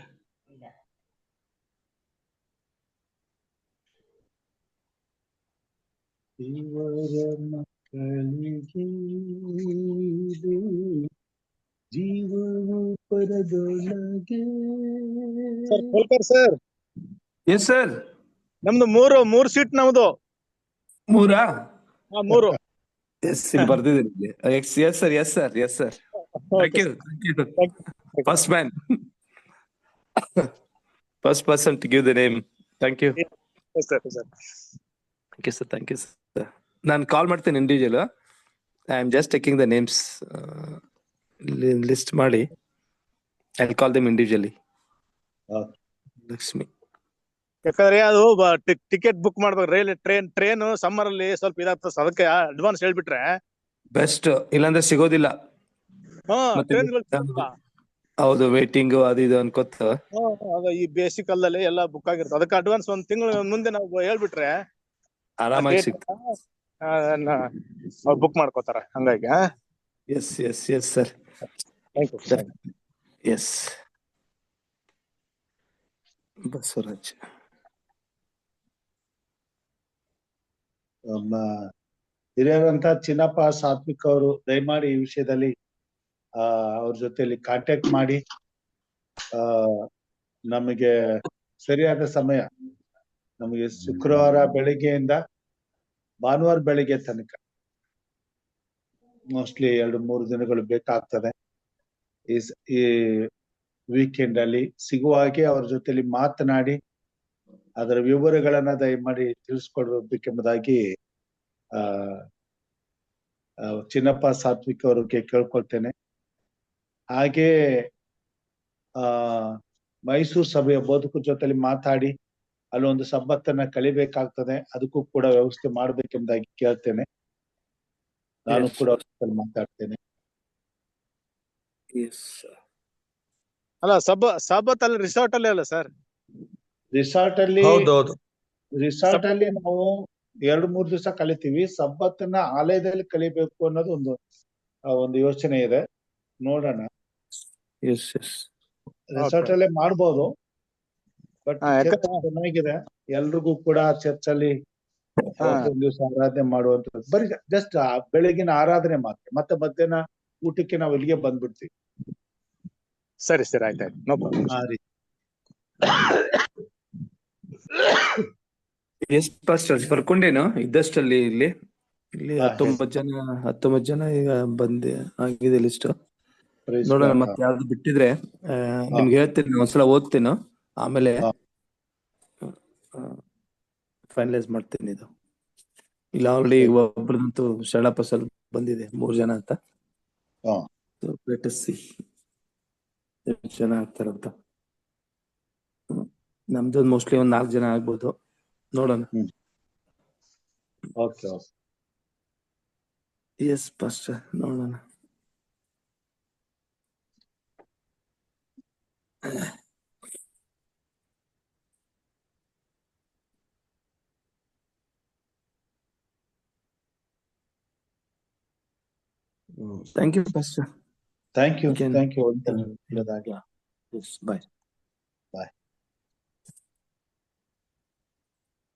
ದೇವರ ಮಕ್ಕಳಿಗೆ ಜೀವವು ಪರದೊಳಗೆ. ಸರ್ ಎಸ್ ಸರ್, ನಮ್ದು ಮೂರು ಸೀಟ್ ನಮ್ದು. ಮೂರಾ? 3. ಎಸ್ ಬರ್ದಿದ್ದೀನಿ. Yes sir. Thank you. First man. First person to give the name. Thank you. Yes, sir. Thank you, sir. ನಾನು ಕಾಲ್ ಮಾಡ್ತೇನೆ individual. I am just taking the names. List ಮಾಡಿ I will call them individually. Lakshmi. ಯಾಕಂದ್ರೆ ಅದು ticket book ಮಾಡ್ಬೇಕು, rail train summer ಅಲ್ಲಿ ಸ್ವಲ್ಪ ಇದಾಗ್ತದೆ, ಅದಕ್ಕೆ ಅಡ್ವಾನ್ಸ್ ಹೇಳ್ಬಿಟ್ರೆ ಬೆಸ್ಟ್, ಇಲ್ಲಾಂದ್ರೆ ಸಿಗೋದಿಲ್ಲ. ಮತ್ತೆ ಟ್ರೈನ್ಗಳು ಹೌದು, ವೇಟಿಂಗ್ ಅದು ಇದು ಅನ್ಕೋತ. ಈ ಬೇಸಿಕ್ ಅಲ್ಲಲ್ಲಿ ಎಲ್ಲ ಬುಕ್ ಆಗಿರ್ತದೆ. ಅದಕ್ಕೆ ಅಡ್ವಾನ್ಸ್ ಒಂದ್ ತಿಂಗಳು ಮುಂದೆ ನಾವು ಹೇಳ್ಬಿಟ್ರೆ ಆರಾಮಾಗಿ ಸಿಗ್ತದೆ, ಬುಕ್ ಮಾಡ್ಕೋತಾರ. ಹಂಗಾಗಿ yes yes yes sir, yes. Basavaraj ನಮ್ಮ ಹಿರಿಯರಂತ ಚಿನ್ನಪ್ಪ ಸಾತ್ವಿಕ್ ಅವರು ದಯಮಾಡಿ ಈ ವಿಷಯದಲ್ಲಿ ಅವ್ರ ಜೊತೆಲಿ ಕಾಂಟ್ಯಾಕ್ಟ್ ಮಾಡಿ ನಮಗೆ ಸರಿಯಾದ ಸಮಯ, ನಮಗೆ ಶುಕ್ರವಾರ ಬೆಳಿಗ್ಗೆಯಿಂದ ಭಾನುವಾರ ಬೆಳಿಗ್ಗೆ ತನಕ ಮೋಸ್ಟ್ಲಿ 2-3 ದಿನಗಳು ಬೇಕಾಗ್ತದೆ. ಈ ವೀಕೆಂಡ್ ಅಲ್ಲಿ ಸಿಗುವ ಹಾಗೆ ಅವ್ರ ಜೊತೆಲಿ ಮಾತನಾಡಿ ಅದರ ವಿವರಗಳನ್ನ ದಯಮಾಡಿ ತಿಳಿಸ್ಕೊಡ್ಬೇಕೆಂಬುದಾಗಿ ಚಿನ್ನಪ್ಪ ಸಾತ್ವಿಕ್ ಅವ್ರಿಗೆ ಕೇಳ್ಕೊಳ್ತೇನೆ. ಹಾಗೆ ಮೈಸೂರು ಸಭೆಯ ಬೋಧಕರ ಜೊತೆಲಿ ಮಾತಾಡಿ ಅಲ್ಲೊಂದು ಸಬ್ಬತ್ತನ್ನ ಕಲಿಬೇಕಾಗ್ತದೆ, ಅದಕ್ಕೂ ಕೂಡ ವ್ಯವಸ್ಥೆ ಮಾಡ್ಬೇಕೆಂಬುದಾಗಿ ಕೇಳ್ತೇನೆ. ನಾನು ಕೂಡ ಅವ್ರ ಜೊತೆ ಮಾತಾಡ್ತೇನೆ. ಅಲ್ಲ ಸಬ್ಬತ್ ಅಲ್ಲಿ ರಿಸಾರ್ಟ್ ಅಲ್ಲಿ ಅಲ್ಲ ಸರ್? ರಿಸಾರ್ಟ್ ಅಲ್ಲಿ ನಾವು 2-3 ದಿವಸ ಕಲಿತೀವಿ. ಸಬ್ಬತ್ತನ್ನ ಆಲಯದಲ್ಲಿ ಕಲಿಬೇಕು ಅನ್ನೋದು ಒಂದು ಯೋಚನೆ ಇದೆ, ನೋಡೋಣ. ರಿಸಾರ್ಟ್ ಅಲ್ಲೇ ಮಾಡ್ಬೋದು, ಬಟ್ ಚೆನ್ನಾಗಿದೆ. ಎಲ್ರಿಗೂ ಕೂಡ ಚರ್ಚಲ್ಲಿ ಒಂದ್ ದಿವಸ ಆರಾಧನೆ ಮಾಡುವಂಥದ್ದು, ಬರೀ ಜಸ್ಟ್ ಬೆಳಗಿನ ಆರಾಧನೆ ಮಾತ್ರ, ಮತ್ತೆ ಮಧ್ಯಾಹ್ನ ಊಟಕ್ಕೆ ನಾವು ಇಲ್ಲಿಗೆ ಬಂದ್ಬಿಡ್ತೀವಿ. ಸರಿ ಸರಿ, ಆಯ್ತಾಯ್ತು, ನೋ ಪ್ರಾಬ್ಲಮ್. ಆ ರೀತಿ. ಎಸ್ ಪಾಸ್ಟರ್ ಬರ್ಕೊಂಡೇನು ಇದ್ದಷ್ಟಲ್ಲಿ ಇಲ್ಲಿ 19 ಜನ ಈಗ ಬಂದೆ ಆಗಿದೆ ಲಿಸ್ಟ್. ನೋಡೋಣ, ಮತ್ತೆ ಯಾವ್ದು ಬಿಟ್ಟಿದ್ರೆ ನಿಮ್ಗೆ ಹೇಳ್ತೇನೆ, ಒಂದ್ಸಲ ಓದ್ತೇನೆ, ಆಮೇಲೆ ಫೈನಲೈಸ್ ಮಾಡ್ತೇನೆ. ಇದು ಇಲ್ಲ ಆಲ್ರೆಡಿ ಒಬ್ಬರದಂತೂ ಶರಣಪ್ಪ ಬಂದಿದೆ 3 ಜನ ಅಂತ. ಎಷ್ಟು ಜನ ಆಗ್ತಾರಂತ. ನಮ್ದು ಮೋಸ್ಟ್ಲಿ 4 ಜನ ಆಗ್ಬೋದು, ನೋಡೋಣ. ಎಸ್ ಪಾಸ್ಟರ್, ನೋಡೋಣ. Thank you pastor. Thank you. Yes, bye.